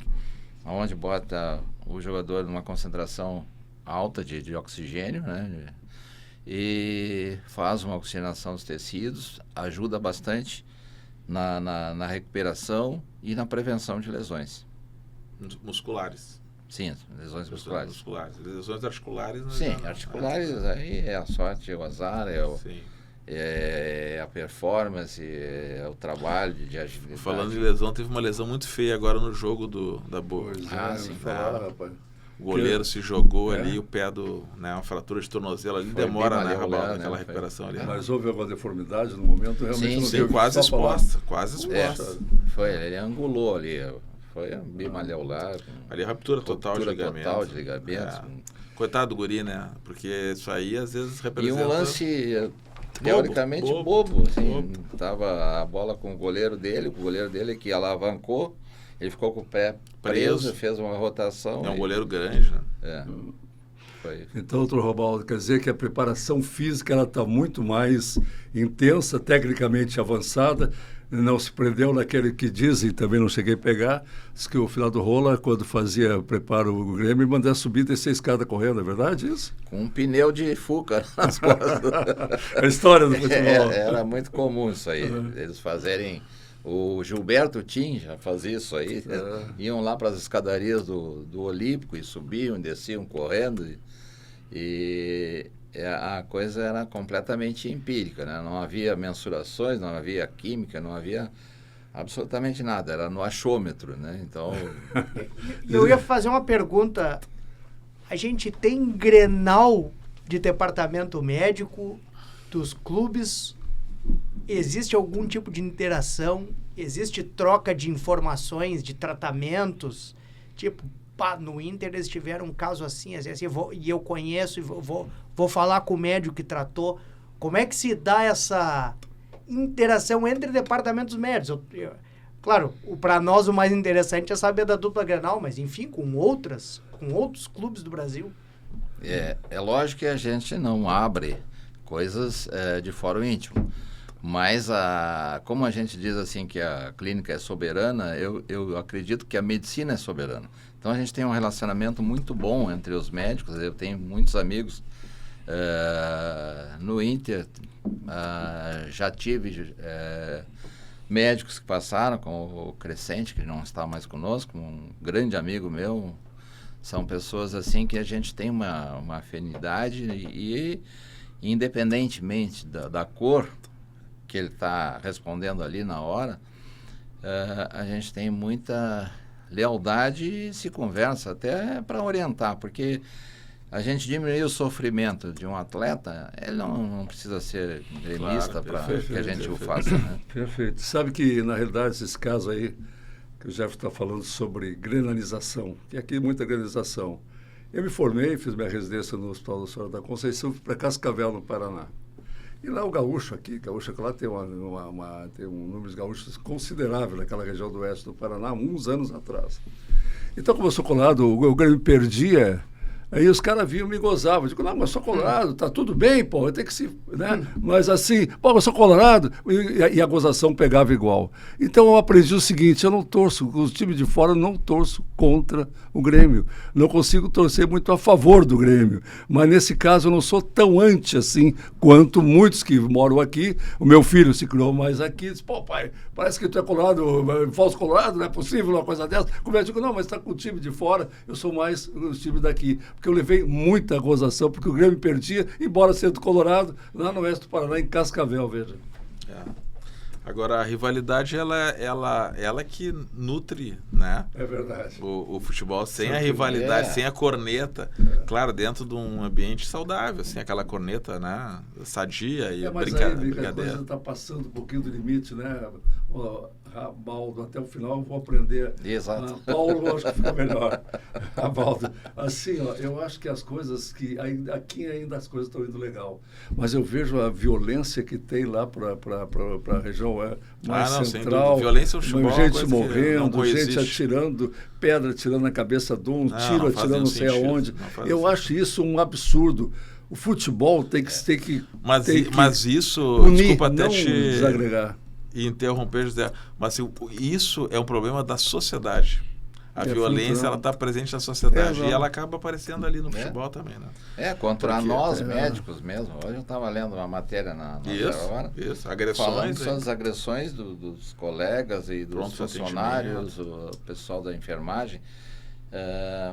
onde bota o jogador numa concentração alta de oxigênio, né? E faz uma oxigenação dos tecidos, ajuda bastante na recuperação e na prevenção de lesões. Musculares. Sim, lesões musculares. Lesões articulares. Sim, articulares aí é a sorte, é o azar, é a performance, é o trabalho de agilidade. Falando de lesão, teve uma lesão muito feia agora no jogo da Boa. Sim. Rapaz. O goleiro se jogou ali, o pé uma fratura de tornozelo ali, demora, né, Rabaldo, aquela recuperação ali. Mas houve alguma deformidade no momento? Realmente não Sim, teve quase exposta. Foi, ele angulou ali, foi bimaleular. Ali a ruptura total de ligamento. Coitado do guri, né? Porque isso aí às vezes representa... E um lance teoricamente bobo assim, tava a bola com o goleiro dele que alavancou, ele ficou com o pé preso, fez uma rotação. É um goleiro grande, né? Foi. Então, doutor Robaldo, quer dizer que a preparação física ela está muito mais intensa, tecnicamente avançada, não se prendeu naquele que dizem, também não cheguei a pegar, diz que o Finado Rola, quando fazia preparo o Grêmio, mandava subir e descer a escada correndo, é verdade isso? Com um pneu de Fuca nas costas. A história do futebol. Era muito comum isso aí, eles fazerem... O Gilberto Tim já fazia isso aí, iam lá para as escadarias do Olímpico e subiam, desciam correndo, e a coisa era completamente empírica, né? Não havia mensurações, não havia química, não havia absolutamente nada, era no achômetro, né? Então... Eu ia fazer uma pergunta, a gente tem Grenal de departamento médico dos clubes? Existe algum tipo de interação? Existe troca de informações, de tratamentos? Tipo, pá, no Inter eles tiveram um caso assim, e eu conheço, e vou falar com o médico que tratou. Como é que se dá essa interação entre departamentos médicos? Claro, para nós o mais interessante é saber da dupla Grenal, mas enfim, com outros clubes do Brasil. É lógico que a gente não abre coisas de fórum íntimo. Mas, como a gente diz assim que a clínica é soberana, eu acredito que a medicina é soberana. Então, a gente tem um relacionamento muito bom entre os médicos. Eu tenho muitos amigos no Inter. Já tive médicos que passaram, com o Crescente, que não está mais conosco, um grande amigo meu. São pessoas assim que a gente tem uma afinidade e independentemente da cor que ele está respondendo ali na hora, a gente tem muita lealdade e se conversa até para orientar, porque a gente diminuir o sofrimento de um atleta, ele não precisa ser gremista para que a gente o faça. Né? Perfeito. Sabe que, na realidade, esses casos aí, que o Jeff está falando sobre grenalização, que aqui muita grenalização. Eu me formei, fiz minha residência no Hospital da Senhora da Conceição, fui para Cascavel, no Paraná. E lá o gaúcho lá tem tem um número de gaúchos considerável naquela região do oeste do Paraná, uns anos atrás. Então, como eu sou colorado, o Grêmio perdia, aí os caras vinham e me gozavam. Eu digo, não, mas sou colorado, tá tudo bem, pô, eu tenho que se... Né? Mas assim, pô, eu sou colorado, e a gozação pegava igual. Então eu aprendi o seguinte, eu não torço, os times de fora não torço contra o Grêmio. Não consigo torcer muito a favor do Grêmio. Mas nesse caso eu não sou tão anti assim quanto muitos que moram aqui. O meu filho se criou mais aqui, disse, pô, pai, parece que tu é colorado, falso colorado, não é possível uma coisa dessa. Como eu digo, não, mas tá com o time de fora, eu sou mais o time daqui. Porque eu levei muita gozação, porque o Grêmio perdia, embora sendo colorado, lá no oeste do Paraná, em Cascavel, veja. Agora, a rivalidade, ela que nutre, né? É verdade. O futebol, sem a rivalidade, sem a corneta, claro, dentro de um ambiente saudável, assim, aquela corneta, né? Sadia e brincadeira. A coisa está passando um pouquinho do limite, né? Baldo, até o final eu vou aprender. Exato. Paulo, acho que fica melhor. Baldo, assim, ó, eu acho que as coisas aqui ainda as coisas estão indo legal. Mas eu vejo a violência que tem lá para a região mais central. Violência, o futebol, gente morrendo, gente atirando pedra, atirando na cabeça de um, tiro atirando não sei aonde. Eu acho isso um absurdo. O futebol tem que mas isso, unir, desculpa até não te desagregar. E interromper, José, mas isso é um problema da sociedade. A violência, ela está presente na sociedade e ela acaba aparecendo ali no futebol também, né? Contra nós médicos mesmo. Hoje eu estava lendo uma matéria na hora. Isso, agressões. Falando sobre as agressões dos colegas e dos funcionários, o pessoal da enfermagem.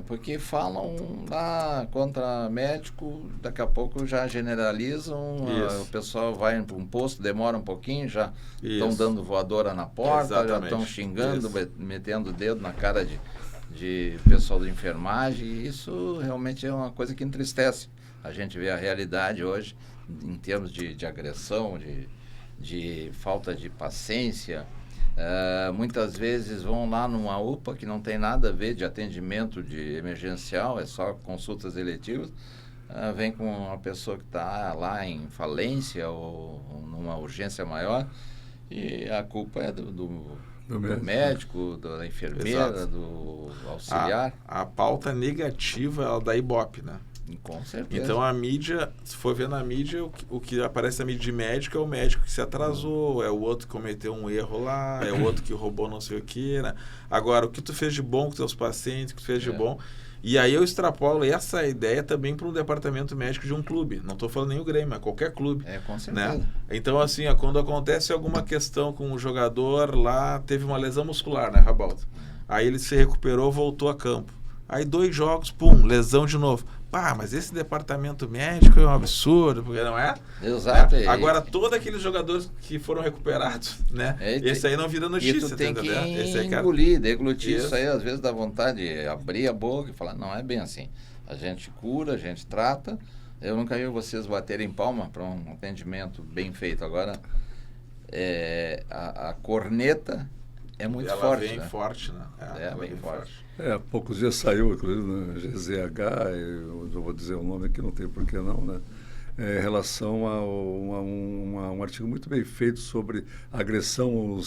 Porque falam lá contra médico, daqui a pouco já generalizam, o pessoal vai para um posto, demora um pouquinho, já estão dando voadora na porta, já estão xingando, metendo o dedo na cara de pessoal da enfermagem, e isso realmente é uma coisa que entristece. A gente vê a realidade hoje em termos de agressão, de falta de paciência. Muitas vezes vão lá numa UPA que não tem nada a ver de atendimento de emergencial, é só consultas eletivas, vem com uma pessoa que está lá em falência ou numa urgência maior, e a culpa é do médico, da enfermeira, do auxiliar. A pauta negativa é da Ibope, né? Com certeza. Então a mídia, se for ver na mídia, o que aparece na mídia de médico é o médico que se atrasou, é o outro que cometeu um erro lá, é o outro que roubou não sei o que, né? Agora, o que tu fez de bom com teus pacientes, o que tu fez de bom... E aí eu extrapolo essa ideia também para um departamento médico de um clube. Não estou falando nem o Grêmio, mas qualquer clube. Com certeza. Né? Então, assim, quando acontece alguma questão com o jogador lá, teve uma lesão muscular, né, Rabaldo? Aí ele se recuperou, voltou a campo. Aí 2 jogos, pum, lesão de novo. Pá, mas esse departamento médico é um absurdo, porque não é? Exato. Agora, todos aqueles jogadores que foram recuperados, né? Esse aí não vira notícia. E tu tem que deglutir isso aí, às vezes dá vontade de abrir a boca e falar, não é bem assim. A gente cura, a gente trata. Eu nunca vi vocês baterem palma para um atendimento bem feito. Agora, a corneta é muito forte. Ela vem forte, né? Ela bem forte. Há poucos dias saiu, inclusive, no GZH, eu vou dizer o nome aqui, não tem por que não, né? Em relação a um artigo muito bem feito sobre agressão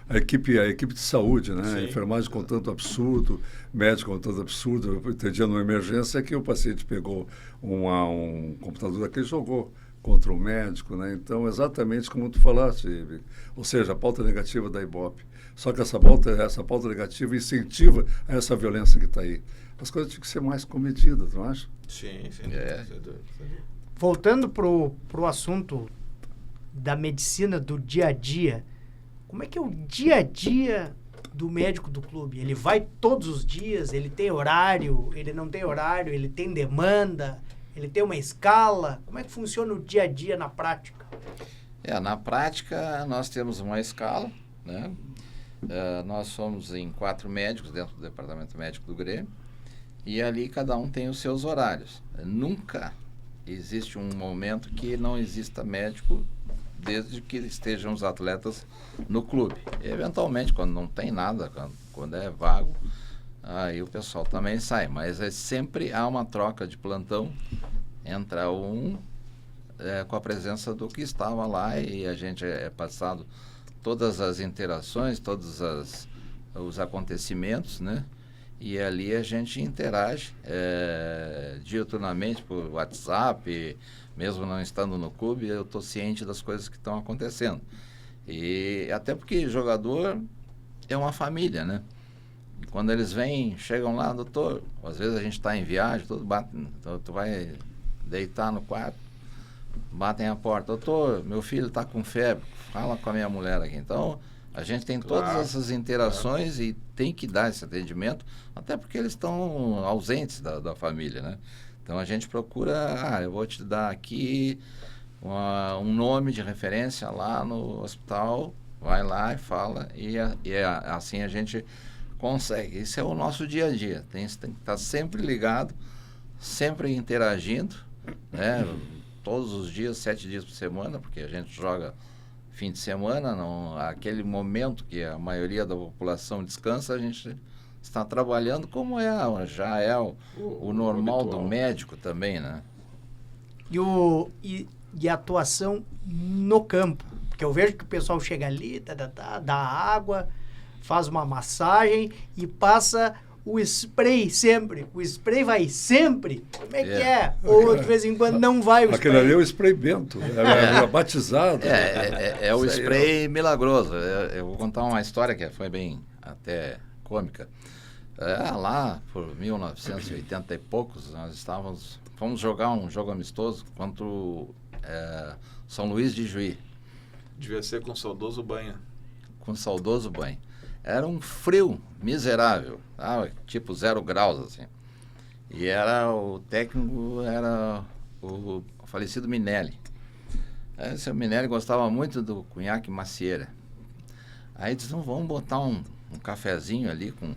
à equipe de saúde, né? A enfermagem com tanto absurdo, médico com tanto absurdo. Eu entendi numa emergência que o paciente pegou um computador daquele e jogou contra o médico, né? Então, exatamente como tu falaste, ou seja, a pauta negativa da Ibope. Só que essa pauta negativa incentiva essa violência que está aí. As coisas tinham que ser mais comedidas, não acha? Sim. Voltando pro assunto da medicina do dia a dia, como é que é o dia a dia do médico do clube? Ele vai todos os dias, ele tem horário, ele não tem horário, ele tem demanda, ele tem uma escala? Como é que funciona o dia a dia na prática? Na prática, nós temos uma escala, né? Nós somos em 4 médicos dentro do departamento médico do Grêmio e ali cada um tem os seus horários. Nunca existe um momento que não exista médico desde que estejam os atletas no clube. E, eventualmente, quando não tem nada, quando é vago, aí o pessoal também sai. Mas sempre há uma troca de plantão, entra com a presença do que estava lá e a gente é passado todas as interações, todos os acontecimentos, né? E ali a gente interage diuturnamente por WhatsApp, mesmo não estando no clube, eu estou ciente das coisas que estão acontecendo. E até porque jogador é uma família, né? E quando eles chegam lá, doutor, às vezes a gente está em viagem, tu vai deitar no quarto, batem a porta, doutor, meu filho está com febre, fala com a minha mulher aqui. Então, a gente tem todas essas interações e tem que dar esse atendimento, até porque eles estão ausentes da família, né? Então, a gente procura, eu vou te dar aqui um nome de referência lá no hospital, vai lá e fala, e assim a gente consegue. Esse é o nosso dia a dia, tem que estar sempre ligado, sempre interagindo, né? Todos os dias, 7 dias por semana, porque a gente joga fim de semana, aquele momento que a maioria da população descansa, a gente está trabalhando como já é o normal do médico também, né? E a atuação no campo, porque eu vejo que o pessoal chega ali, dá água, faz uma massagem e passa o spray sempre. O spray vai sempre? Como é que é? Ou de vez em quando não vai o spray? Aquele ali é o spray bento. É batizado. É o spray milagroso. Eu vou contar uma história que foi bem até cômica. Lá por 1980 e poucos, nós fomos jogar um jogo amistoso contra o São Luís de Juí. Devia ser com o saudoso Banha. Com o saudoso Banha. Era um frio miserável, tipo 0 graus, assim. E o técnico era o falecido Minelli. O seu Minelli gostava muito do cunhaque macieira. Aí disse, vamos botar um cafezinho ali com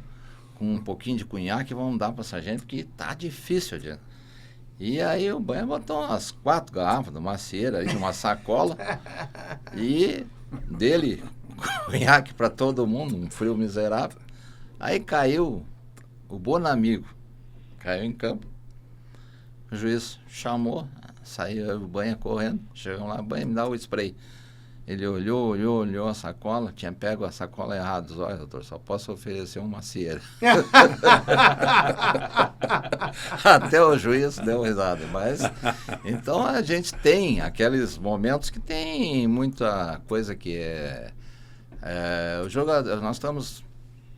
um pouquinho de cunhaque e vamos dar para essa gente, porque tá difícil, gente. E aí o Banha botou umas 4 garrafas de macieira ali numa sacola e dele cunhaque para todo mundo, um frio miserável. Aí caiu o Bonamigo, caiu em campo. O juiz chamou, saiu o Banha correndo, chegam lá, Banha, me dá o spray. Ele olhou a sacola, tinha pego a sacola errada. Disse, olha, doutor, só posso oferecer uma macieira. Até o juiz deu risada. Mas, então a gente tem aqueles momentos que tem muita coisa que o jogador, nós estamos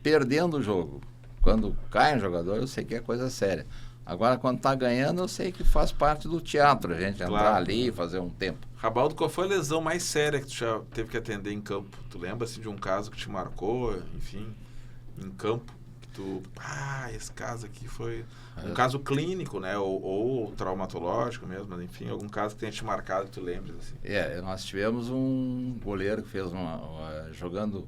perdendo o jogo. Quando cai um jogador, eu sei que é coisa séria. Agora, quando está ganhando, eu sei que faz parte do teatro, a gente entrar ali e fazer um tempo. Rabaldo, qual foi a lesão mais séria que tu já teve que atender em campo? Tu lembra assim, de um caso que te marcou, enfim, em campo? Que tu, esse caso aqui foi um caso clínico, né? Ou traumatológico mesmo, mas, enfim, algum caso que tenha te marcado que tu lembres, assim. Nós tivemos um goleiro que fez jogando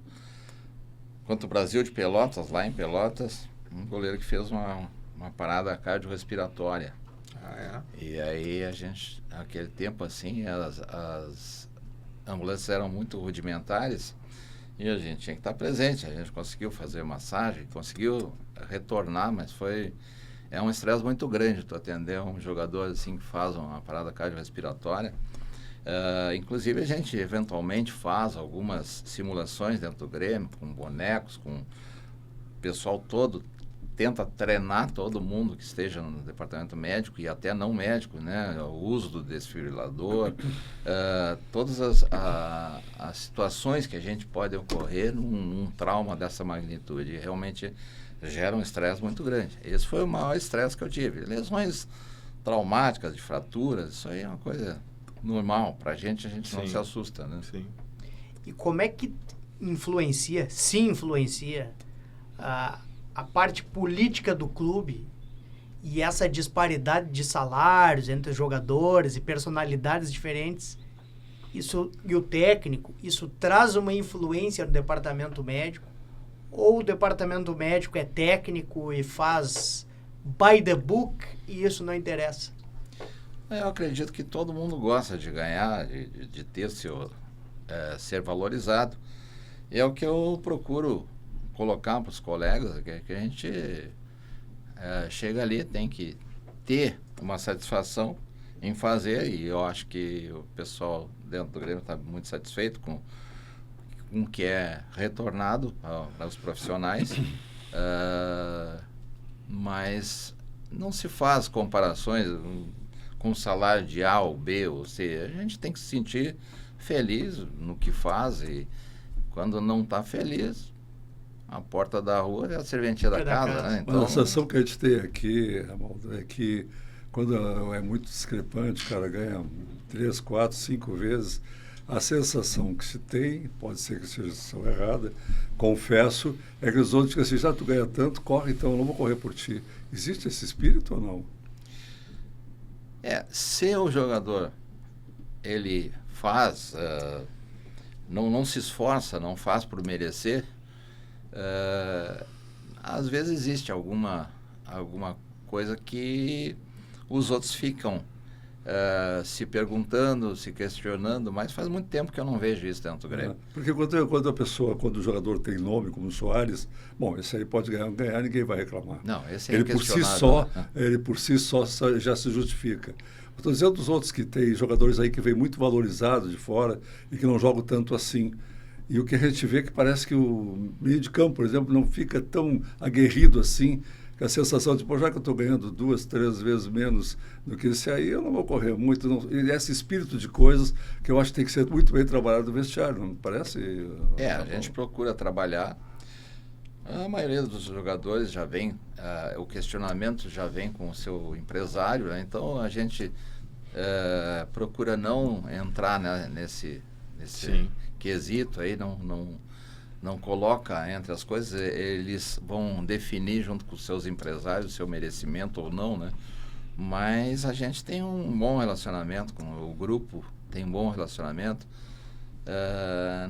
contra o Brasil de Pelotas, lá em Pelotas, um goleiro que fez uma parada cardiorrespiratória. E aí a gente, naquele tempo assim, as ambulâncias eram muito rudimentares e a gente tinha que estar presente. A gente conseguiu fazer massagem, conseguiu retornar, mas é um estresse muito grande tu atender um jogador assim que faz uma parada cardiorrespiratória. Inclusive a gente eventualmente faz algumas simulações dentro do Grêmio, com bonecos, com o pessoal todo, tenta treinar todo mundo que esteja no departamento médico e até não médico, né? O uso do desfibrilador, todas as situações que a gente pode ocorrer num trauma dessa magnitude. Realmente gera um estresse muito grande. Esse foi o maior estresse que eu tive. Lesões traumáticas, de fraturas, isso aí é uma coisa normal. Pra gente não se assusta, né? Sim. E como é que influencia a parte política do clube e essa disparidade de salários entre os jogadores e personalidades diferentes, isso, e o técnico, isso traz uma influência no departamento médico? Ou o departamento médico é técnico e faz by the book e isso não interessa? Eu acredito que todo mundo gosta de ganhar, de ter ser valorizado. E é o que eu procuro colocar para os colegas, que a gente chega ali, tem que ter uma satisfação em fazer, e eu acho que o pessoal dentro do Grêmio está muito satisfeito com o que é retornado para os profissionais, mas não se faz comparações com o salário de A ou B ou C. A gente tem que se sentir feliz no que faz, e quando não está feliz, a porta da rua é a serventia da casa, né? Então, a sensação que a gente tem aqui, Ramaldo, é que quando é muito discrepante, o cara ganha 3, 4, 5 vezes, a sensação que se tem, pode ser que seja a sensação errada, confesso, é que os outros ficam assim, já tu ganha tanto, corre então, eu não vou correr por ti. Existe esse espírito ou não? Se o jogador, ele faz, não se esforça, não faz por merecer, às vezes existe alguma coisa que os outros ficam se perguntando, se questionando, mas faz muito tempo que eu não vejo isso dentro do Grêmio. Porque quando o jogador tem nome, como o Soares, bom, esse aí pode ganhar, ninguém vai reclamar. Não, esse é ele por si só já se justifica. Estou dizendo dos outros que tem jogadores aí que vêm muito valorizados de fora e que não jogam tanto assim. E o que a gente vê é que parece que o meio de campo, por exemplo, não fica tão aguerrido assim, com a sensação de, já que eu estou ganhando 2, 3 vezes menos do que esse aí, eu não vou correr muito. Não. E esse espírito de coisas que eu acho que tem que ser muito bem trabalhado no vestiário, não parece? A gente procura trabalhar. A maioria dos jogadores já vem, o questionamento já vem com o seu empresário, né? Então a gente procura não entrar, né, nesse quesito aí, não coloca entre as coisas, eles vão definir junto com os seus empresários o seu merecimento ou não, né? Mas a gente tem um bom relacionamento com o grupo, tem um bom relacionamento,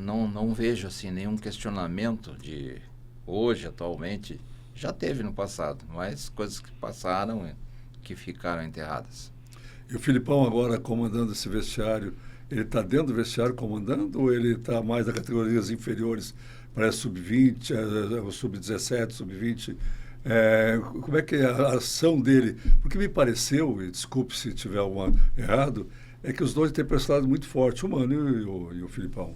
não vejo assim nenhum questionamento de hoje, atualmente. Já teve no passado, mas coisas que passaram e que ficaram enterradas. E o Filipão agora comandando esse vestiário, ele está dentro do vestiário comandando ou ele está mais nas categorias inferiores, parece sub-20, sub-17, sub-20? Como é que é a ação dele? Porque me pareceu, e desculpe se tiver errado, é que os dois têm personalidade muito forte, o Mano e o Filipão.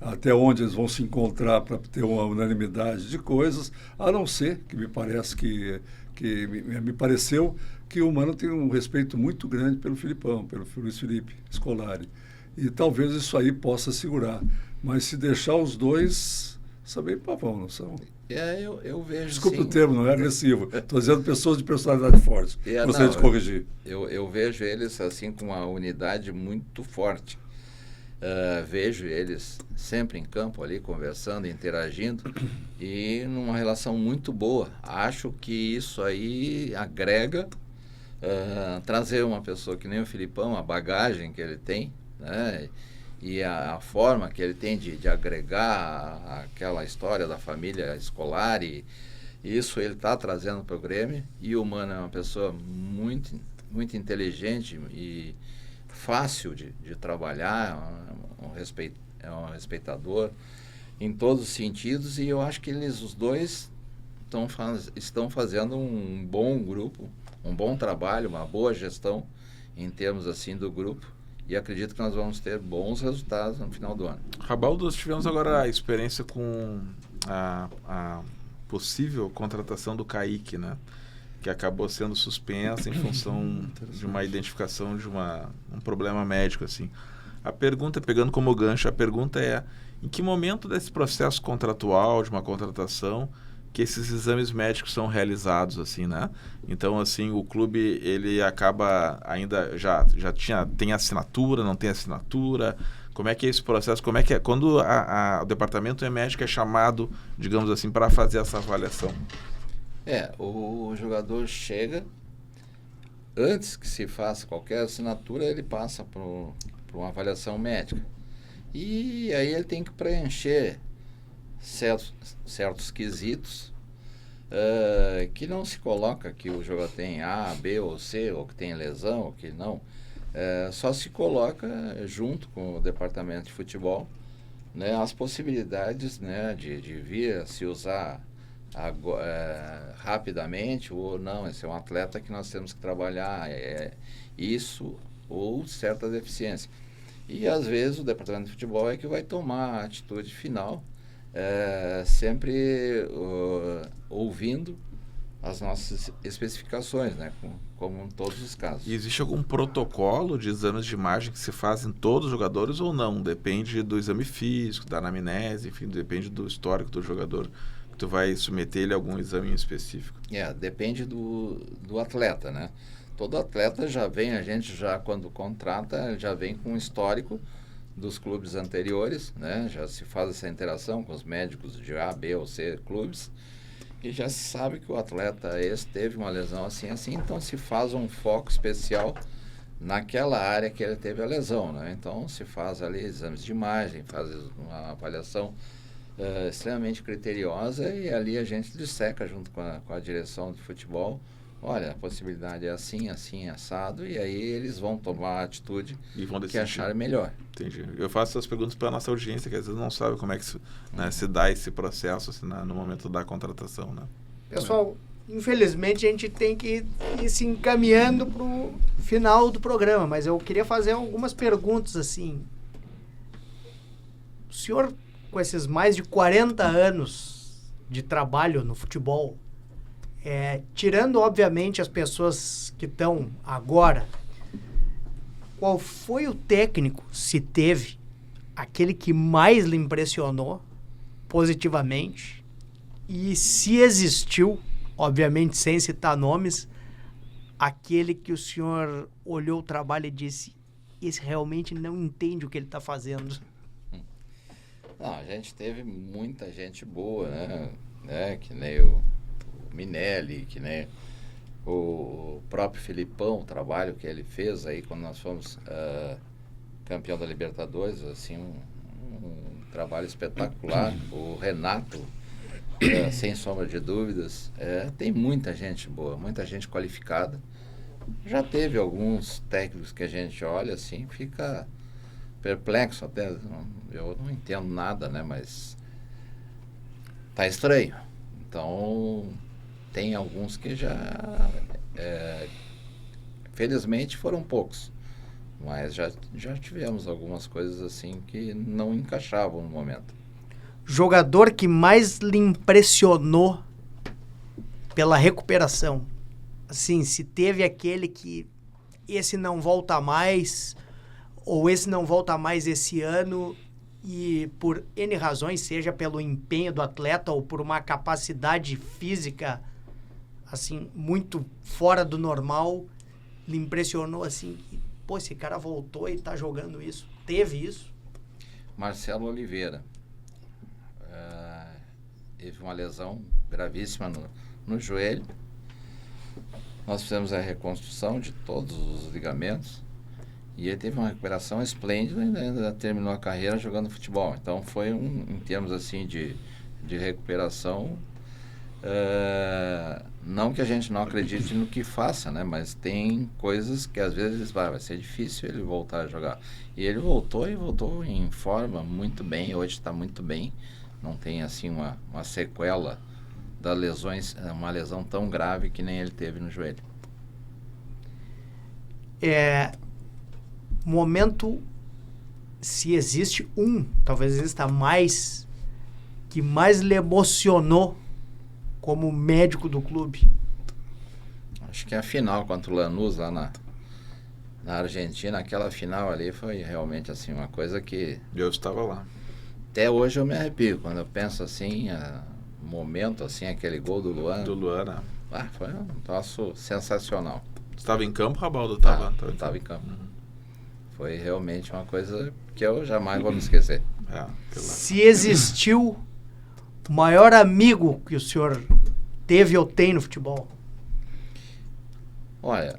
até onde eles vão se encontrar para ter uma unanimidade de coisas, a não ser que me pareceu que o Mano tem um respeito muito grande pelo Filipão, pelo Luiz Felipe Scolari. E talvez isso aí possa segurar. Mas se deixar os dois, saber pavão, não são? Eu vejo. Desculpe sim. o termo, não é agressivo. Estou dizendo pessoas de personalidade forte. Gostaria de corrigir. Eu vejo eles assim com uma unidade muito forte. Vejo eles sempre em campo ali, conversando, interagindo e numa relação muito boa. Acho que isso aí agrega, trazer uma pessoa que nem o Filipão, a bagagem que ele tem, né? E a forma que ele tem de agregar aquela história da família escolar, e isso ele está trazendo para o Grêmio. E o Mano é uma pessoa muito, muito inteligente e fácil de trabalhar, é um respeitador em todos os sentidos, e eu acho que os dois estão fazendo um bom grupo, um bom trabalho, uma boa gestão em termos assim do grupo, e acredito que nós vamos ter bons resultados no final do ano. Rabaldo, nós tivemos agora a experiência com a possível contratação do Kaique, né? Que acabou sendo suspensa em função de uma identificação de um problema médico, assim. A pergunta, pegando como gancho, a pergunta é: em que momento desse processo contratual, de uma contratação, que esses exames médicos são realizados, assim, né? Então, assim, o clube, ele acaba ainda, tem assinatura, não tem assinatura? Como é que é esse processo? Como é que é? Quando o departamento médico é chamado, digamos assim, para fazer essa avaliação? O jogador chega, antes que se faça qualquer assinatura, ele passa por uma avaliação médica. E aí ele tem que preencher certos quesitos que não se coloca que o jogador tem A, B ou C, ou que tem lesão, ou que não. Só se coloca junto com o departamento de futebol, né, as possibilidades, né, de vir a se usar rapidamente ou não. Esse é um atleta que nós temos que trabalhar isso ou certa deficiência. E às vezes o departamento de futebol é que vai tomar a atitude final, sempre ouvindo as nossas especificações, né, como em todos os casos. E existe algum protocolo de exames de imagem que se faz em todos os jogadores ou não? Depende do exame físico, da anamnese, enfim, depende do histórico do jogador. Tu vai submeter ele a algum exame específico? Depende do atleta, né? Todo atleta a gente já quando contrata, já vem com um histórico dos clubes anteriores, né? Já se faz essa interação com os médicos de A, B ou C clubes, e já se sabe que o atleta esse teve uma lesão assim, então se faz um foco especial naquela área que ele teve a lesão, né? Então se faz ali exames de imagem, faz uma avaliação extremamente criteriosa, e ali a gente disseca junto com a direção de futebol. Olha, a possibilidade é assim, assim, assado, e aí eles vão tomar a atitude que acharem melhor. Entendi. Eu faço essas perguntas para a nossa audiência, que às vezes não sabe como é que se dá esse processo assim, no momento da contratação, né? Pessoal, infelizmente a gente tem que ir se encaminhando para o final do programa, mas eu queria fazer algumas perguntas assim. O senhor, com esses mais de 40 anos de trabalho no futebol, tirando, obviamente, as pessoas que estão agora, qual foi o técnico, se teve, aquele que mais lhe impressionou positivamente? E se existiu, obviamente sem citar nomes, aquele que o senhor olhou o trabalho e disse: esse realmente não entende o que ele está fazendo? Não, a gente teve muita gente boa, né? Que nem o Minelli, que nem o próprio Filipão, o trabalho que ele fez aí quando nós fomos campeão da Libertadores, assim, um trabalho espetacular. O Renato, sem sombra de dúvidas. Tem muita gente boa, muita gente qualificada. Já teve alguns técnicos que a gente olha assim, fica perplexo até. Eu não entendo nada, né? Mas tá estranho. Então, tem alguns que já, felizmente, foram poucos. Mas já tivemos algumas coisas assim que não encaixavam no momento. Jogador que mais lhe impressionou pela recuperação. Assim, se teve aquele que esse não volta mais, ou esse não volta mais esse ano, e por N razões, seja pelo empenho do atleta ou por uma capacidade física, assim, muito fora do normal, lhe impressionou, assim, que, pô, esse cara voltou e tá jogando isso. Teve isso? Marcelo Oliveira. Teve uma lesão gravíssima no joelho. Nós fizemos a reconstrução de todos os ligamentos e ele teve uma recuperação esplêndida e ainda terminou a carreira jogando futebol. Então foi em termos assim de recuperação, não que a gente não acredite no que faça, né? Mas tem coisas que às vezes vai ser difícil ele voltar a jogar. E ele voltou em forma muito bem, hoje está muito bem. Não tem assim uma sequela das lesões, uma lesão tão grave que nem ele teve no joelho. Momento, se existe talvez exista mais, que mais lhe emocionou como médico do clube. Acho que a final contra o Lanús lá na Argentina, aquela final ali foi realmente assim uma coisa que... Eu estava lá. Até hoje eu me arrepio quando eu penso assim, momento assim, aquele gol do Luan. Do Luan, né? Foi um troço sensacional. Estava em campo, Rabaldo? Estava em campo. Foi realmente uma coisa que eu jamais vou me esquecer. Se existiu o maior amigo que o senhor teve ou tem no futebol? Olha,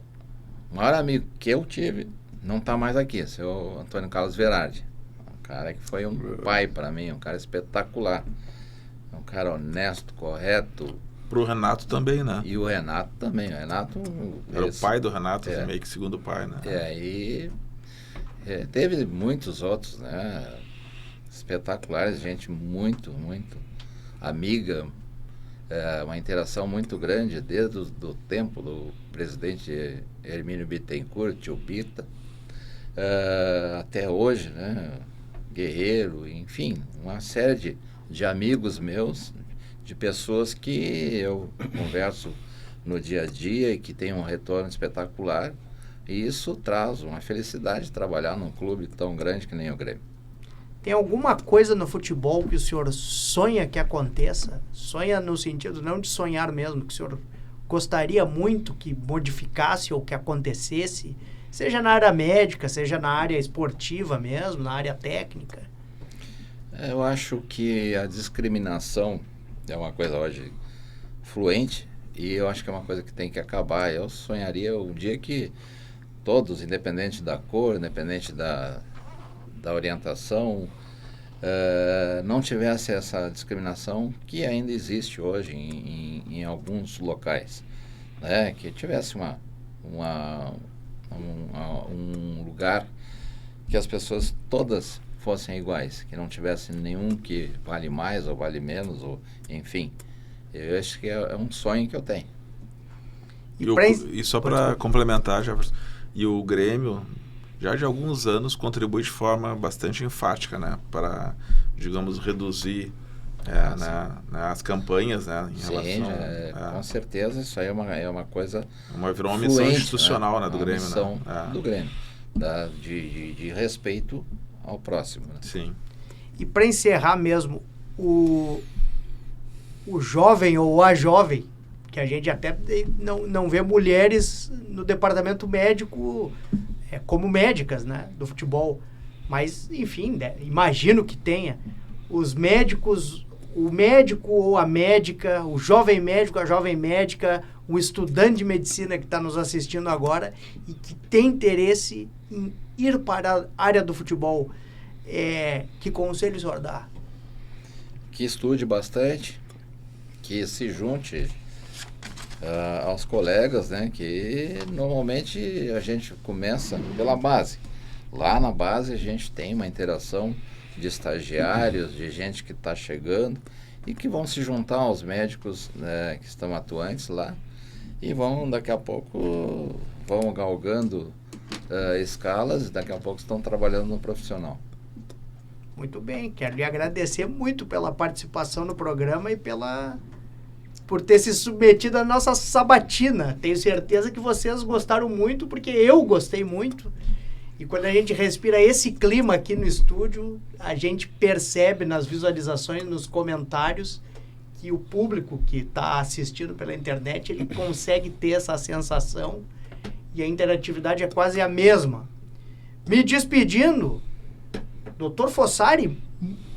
o maior amigo que eu tive não está mais aqui, seu Antônio Carlos Verardi. Um cara que foi um pai para mim, um cara espetacular. Um cara honesto, correto. Pro Renato também, né? E o Renato também. O Renato... Era o pai do Renato, meio que segundo pai, né? E teve muitos outros, né? Espetaculares, gente muito, muito amiga. Uma interação muito grande desde o tempo do presidente Hermínio Bittencourt, tio Bita, até hoje, né? Guerreiro, enfim, uma série de amigos meus, de pessoas que eu converso no dia a dia e que tem um retorno espetacular, e isso traz uma felicidade de trabalhar num clube tão grande que nem o Grêmio. Tem alguma coisa no futebol que o senhor sonha que aconteça? Sonha no sentido não de sonhar mesmo, que o senhor gostaria muito que modificasse ou que acontecesse, seja na área médica, seja na área esportiva mesmo, na área técnica? Eu acho que a discriminação é uma coisa hoje fluente e eu acho que é uma coisa que tem que acabar. Eu sonharia um dia que todos, independente da cor, independente da orientação, não tivesse essa discriminação que ainda existe hoje em alguns locais, né? Que tivesse um lugar que as pessoas todas fossem iguais, que não tivesse nenhum que vale mais ou vale menos, ou enfim. Eu acho que é um sonho que eu tenho. E só para complementar, Jefferson, e o Grêmio já de alguns anos contribui de forma bastante enfática, né, para, digamos, reduzir as campanhas, né, em relação... Com certeza, isso aí é uma coisa... Virou uma missão institucional, né, do Grêmio. Missão do Grêmio, de respeito ao próximo. Né? Sim. E para encerrar mesmo, o jovem ou a jovem, que a gente até não vê mulheres no departamento médico como médicas, né, do futebol. Mas, enfim, imagino que tenha. Os médicos, o médico ou a médica, o jovem médico, a jovem médica, o estudante de medicina que está nos assistindo agora e que tem interesse em ir para a área do futebol, que conselho o senhor dá? Que estude bastante, que se junte aos colegas, né? Que normalmente a gente começa pela base. Lá na base a gente tem uma interação de estagiários, de gente que está chegando e que vão se juntar aos médicos, né, que estão atuantes lá e vão, daqui a pouco, vão galgando escalas e daqui a pouco estão trabalhando no profissional. Muito bem, quero lhe agradecer muito pela participação no programa e por ter se submetido à nossa sabatina. Tenho certeza que vocês gostaram muito, porque eu gostei muito. E quando a gente respira esse clima aqui no estúdio, a gente percebe nas visualizações, nos comentários, que o público que está assistindo pela internet, ele consegue ter essa sensação e a interatividade é quase a mesma. Me despedindo, Dr. Fossari,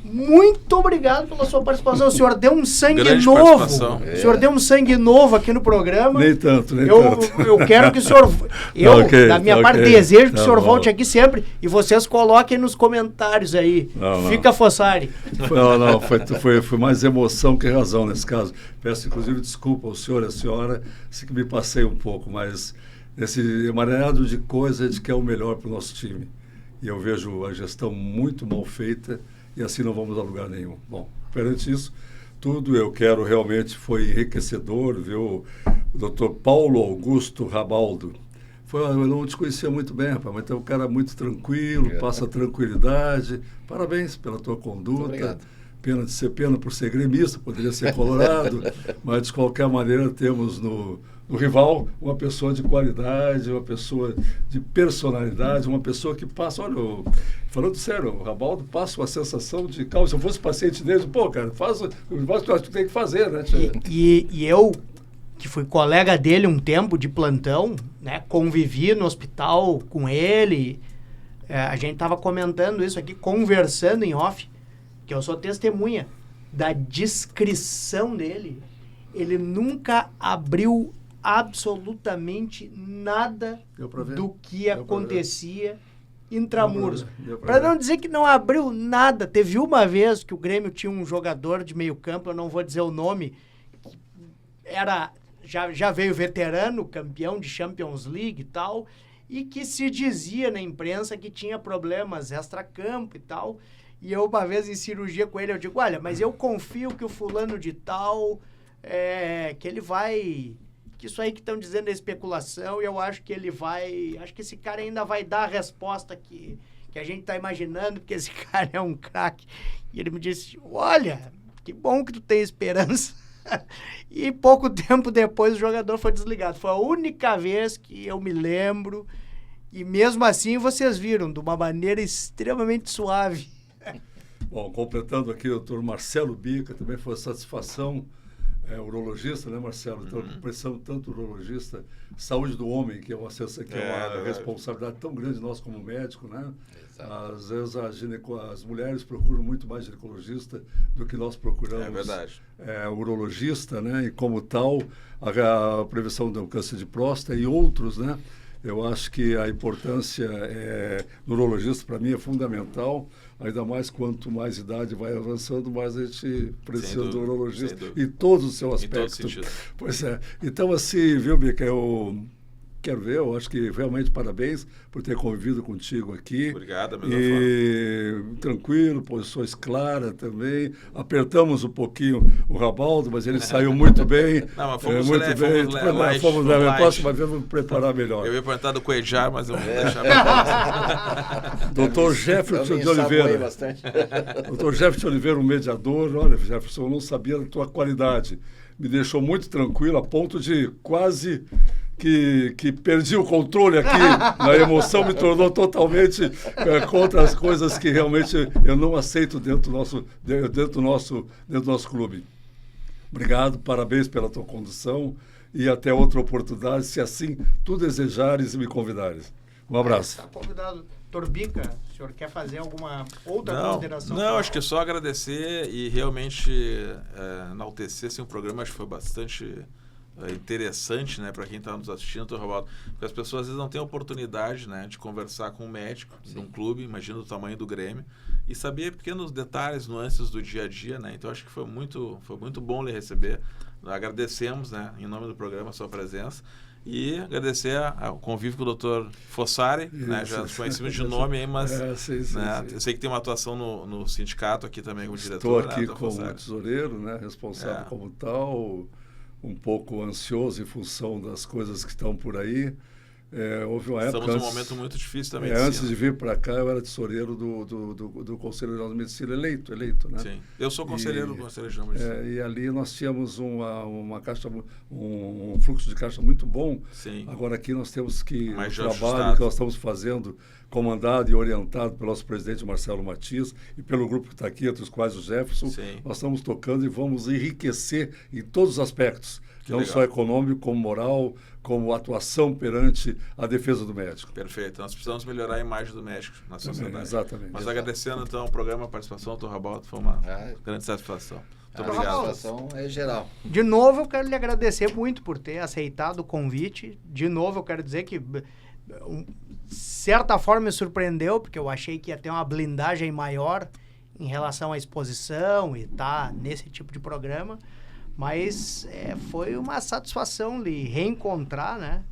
muito obrigado pela sua participação. O senhor deu um sangue novo. O senhor deu um sangue novo aqui no programa. Nem tanto. Eu quero que o senhor... da minha parte, desejo que o senhor volte aqui sempre e vocês coloquem nos comentários aí. Fica, Fossari. Foi mais emoção que razão nesse caso. Peço, inclusive, desculpa ao senhor e à senhora se que me passei um pouco, mas esse emaranhado de coisa de que é o melhor para o nosso time. E eu vejo a gestão muito mal feita e assim não vamos a lugar nenhum. Bom, perante isso, tudo eu quero realmente foi enriquecedor, viu? O Dr. Paulo Augusto Rabaldo. Eu não te conhecia muito bem, rapaz, mas é um cara muito tranquilo, passa tranquilidade. Parabéns pela tua conduta. Pena de ser por ser gremista, poderia ser colorado, mas de qualquer maneira temos no rival uma pessoa de qualidade, uma pessoa de personalidade, uma pessoa que passa, olha, falando sério, o Rabaldo passa uma sensação de calma. Se eu fosse paciente dele, pô, cara, faz o que tu tem que fazer, né? E eu, que fui colega dele um tempo de plantão, né, convivi no hospital com ele, a gente estava comentando isso aqui, conversando em off, que eu sou testemunha da discrição dele. Ele nunca abriu absolutamente nada do que acontecia intramuros. Para não dizer que não abriu nada. Teve uma vez que o Grêmio tinha um jogador de meio campo, eu não vou dizer o nome, já veio veterano, campeão de Champions League e tal, e que se dizia na imprensa que tinha problemas extracampo e tal. E eu, uma vez em cirurgia com ele, eu digo, olha, mas eu confio que o fulano de tal, que ele vai... Que isso aí que estão dizendo é especulação, e eu acho que ele vai... Acho que esse cara ainda vai dar a resposta que a gente está imaginando, porque esse cara é um craque. E ele me disse, olha, que bom que tu tem esperança. E pouco tempo depois o jogador foi desligado. Foi a única vez que eu me lembro, e mesmo assim vocês viram, de uma maneira extremamente suave. Bom, completando aqui o doutor Marcelo Bica, também foi uma satisfação, urologista, né, Marcelo? Então, pressão tanto urologista, saúde do homem, que é uma responsabilidade tão grande nossa como médico, né? Exato. Às vezes as mulheres procuram muito mais ginecologista do que nós procuramos. É verdade. Urologista, né? E como tal, a prevenção do câncer de próstata e outros, né? Eu acho que a importância do urologista, para mim, é fundamental, ainda mais quanto mais idade vai avançando, mais a gente precisa do urologista em todos os seus aspectos. Pois é. Então, assim, viu, Bica, eu quero ver, eu acho que realmente parabéns por ter convivido contigo aqui. Obrigado, tranquilo, posições claras também. Apertamos um pouquinho o Rabaldo, mas ele saiu muito bem. Não, mas fomos muito bem. Fomos lá, a próxima vez vamos preparar melhor. Eu ia perguntar do Cuejar, mas eu vou deixar para Doutor Jefferson de Oliveira. Doutor Jefferson de Oliveira, um mediador. Olha, Jefferson, eu não sabia da tua qualidade. Me deixou muito tranquilo, a ponto de quase... Que perdi o controle aqui, na emoção me tornou totalmente contra as coisas que realmente eu não aceito dentro do nosso clube. Obrigado, parabéns pela tua condução e até outra oportunidade, se assim tu desejares e me convidares. Um abraço. Está convidado. Doutor Bica, o senhor quer fazer alguma outra consideração? Não, acho que é só agradecer e realmente enaltecer assim, o programa, acho que foi bastante... interessante, né, para quem está nos assistindo, doutor Robaldo, porque as pessoas às vezes não têm oportunidade, né, de conversar com um médico de um clube, imagina o tamanho do Grêmio, e saber pequenos detalhes, nuances do dia a dia, né, então acho que foi muito bom lhe receber. Agradecemos, né, em nome do programa, a sua presença, e agradecer ao convívio com o doutor Fossari, né, já nos conhecemos de nome aí, mas sim. Eu sei que tem uma atuação no sindicato aqui também como diretor. Estou aqui, né, como tesoureiro, né, responsável como tal, um pouco ansioso em função das coisas que estão por aí, houve uma época... Estamos num momento muito difícil da medicina. Antes de vir para cá, eu era tesoureiro do Conselho Regional de Medicina, eleito, né? Sim. Eu sou conselheiro do Conselho Regional de Medicina. E ali nós tínhamos uma caixa, um fluxo de caixa muito bom. Sim. Agora aqui nós temos que... Mais o já trabalho ajustado. que nós estamos fazendo, comandado e orientado pelo nosso presidente Marcelo Matias e pelo grupo que está aqui, entre os quais o Jefferson, Sim. nós estamos tocando e vamos enriquecer em todos os aspectos. Que não legal. só econômico, como moral, como atuação perante a defesa do médico. Perfeito. Nós precisamos melhorar a imagem do médico na sociedade. Exatamente. Mas agradecendo, então, o programa, a participação do Dr. Rabaldo, foi uma grande satisfação. Muito A obrigado. satisfação é geral. De novo, eu quero lhe agradecer muito por ter aceitado o convite. De novo, eu quero dizer que, certa forma, me surpreendeu, porque eu achei que ia ter uma blindagem maior em relação à exposição e tá nesse tipo de programa. Mas foi uma satisfação lhe reencontrar, né?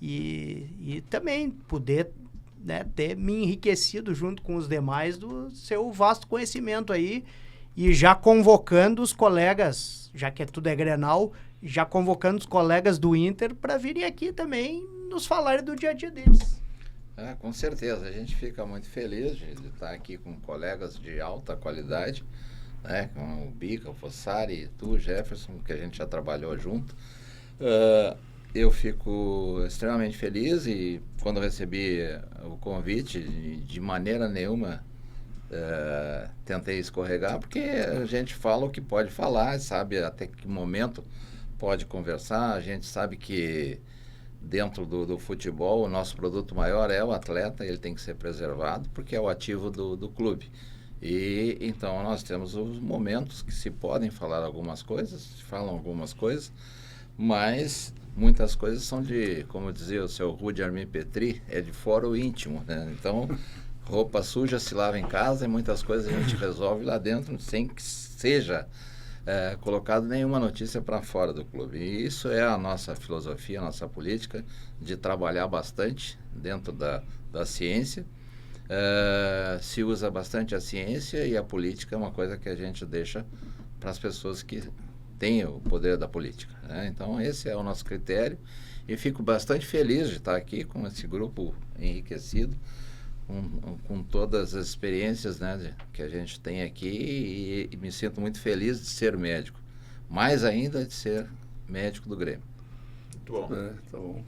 E também poder, né, ter me enriquecido junto com os demais do seu vasto conhecimento aí. E já convocando os colegas, já que tudo é Grenal, já convocando os colegas do Inter para virem aqui também nos falarem do dia a dia deles. Com certeza, a gente fica muito feliz de estar aqui com colegas de alta qualidade, né, com o Bica, o Fossari, tu, Jefferson, que a gente já trabalhou junto. Eu fico extremamente feliz e quando recebi o convite, de maneira nenhuma tentei escorregar, porque a gente fala o que pode falar, sabe até que momento pode conversar. A gente sabe que dentro do futebol o nosso produto maior é o atleta, ele tem que ser preservado porque é o ativo do clube. E então nós temos os momentos que se podem falar algumas coisas, se falam algumas coisas, mas muitas coisas são de, como dizia o seu Rudi Armin Petri, é de fora o íntimo, né? Então, roupa suja se lava em casa e muitas coisas a gente resolve lá dentro sem que seja colocado nenhuma notícia para fora do clube. E isso é a nossa filosofia, a nossa política de trabalhar bastante dentro da ciência. Se usa bastante a ciência e a política é uma coisa que a gente deixa para as pessoas que têm o poder da política, né? Então esse é o nosso critério e fico bastante feliz de estar aqui com esse grupo enriquecido, com todas as experiências, né, que a gente tem aqui e me sinto muito feliz de ser médico, mais ainda de ser médico do Grêmio. Muito bom. Tá bom.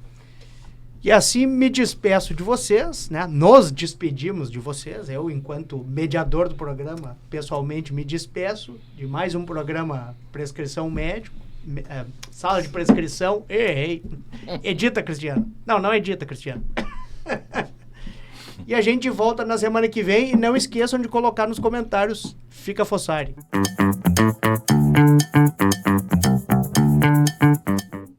E assim me despeço de vocês, né? Nos despedimos de vocês. Eu, enquanto mediador do programa, pessoalmente me despeço de mais um programa Prescrição Médico, Sala de Prescrição. Errei. Edita, Cristiano. Não edita, Cristiano. E a gente volta na semana que vem. E não esqueçam de colocar nos comentários. Fica Fossari.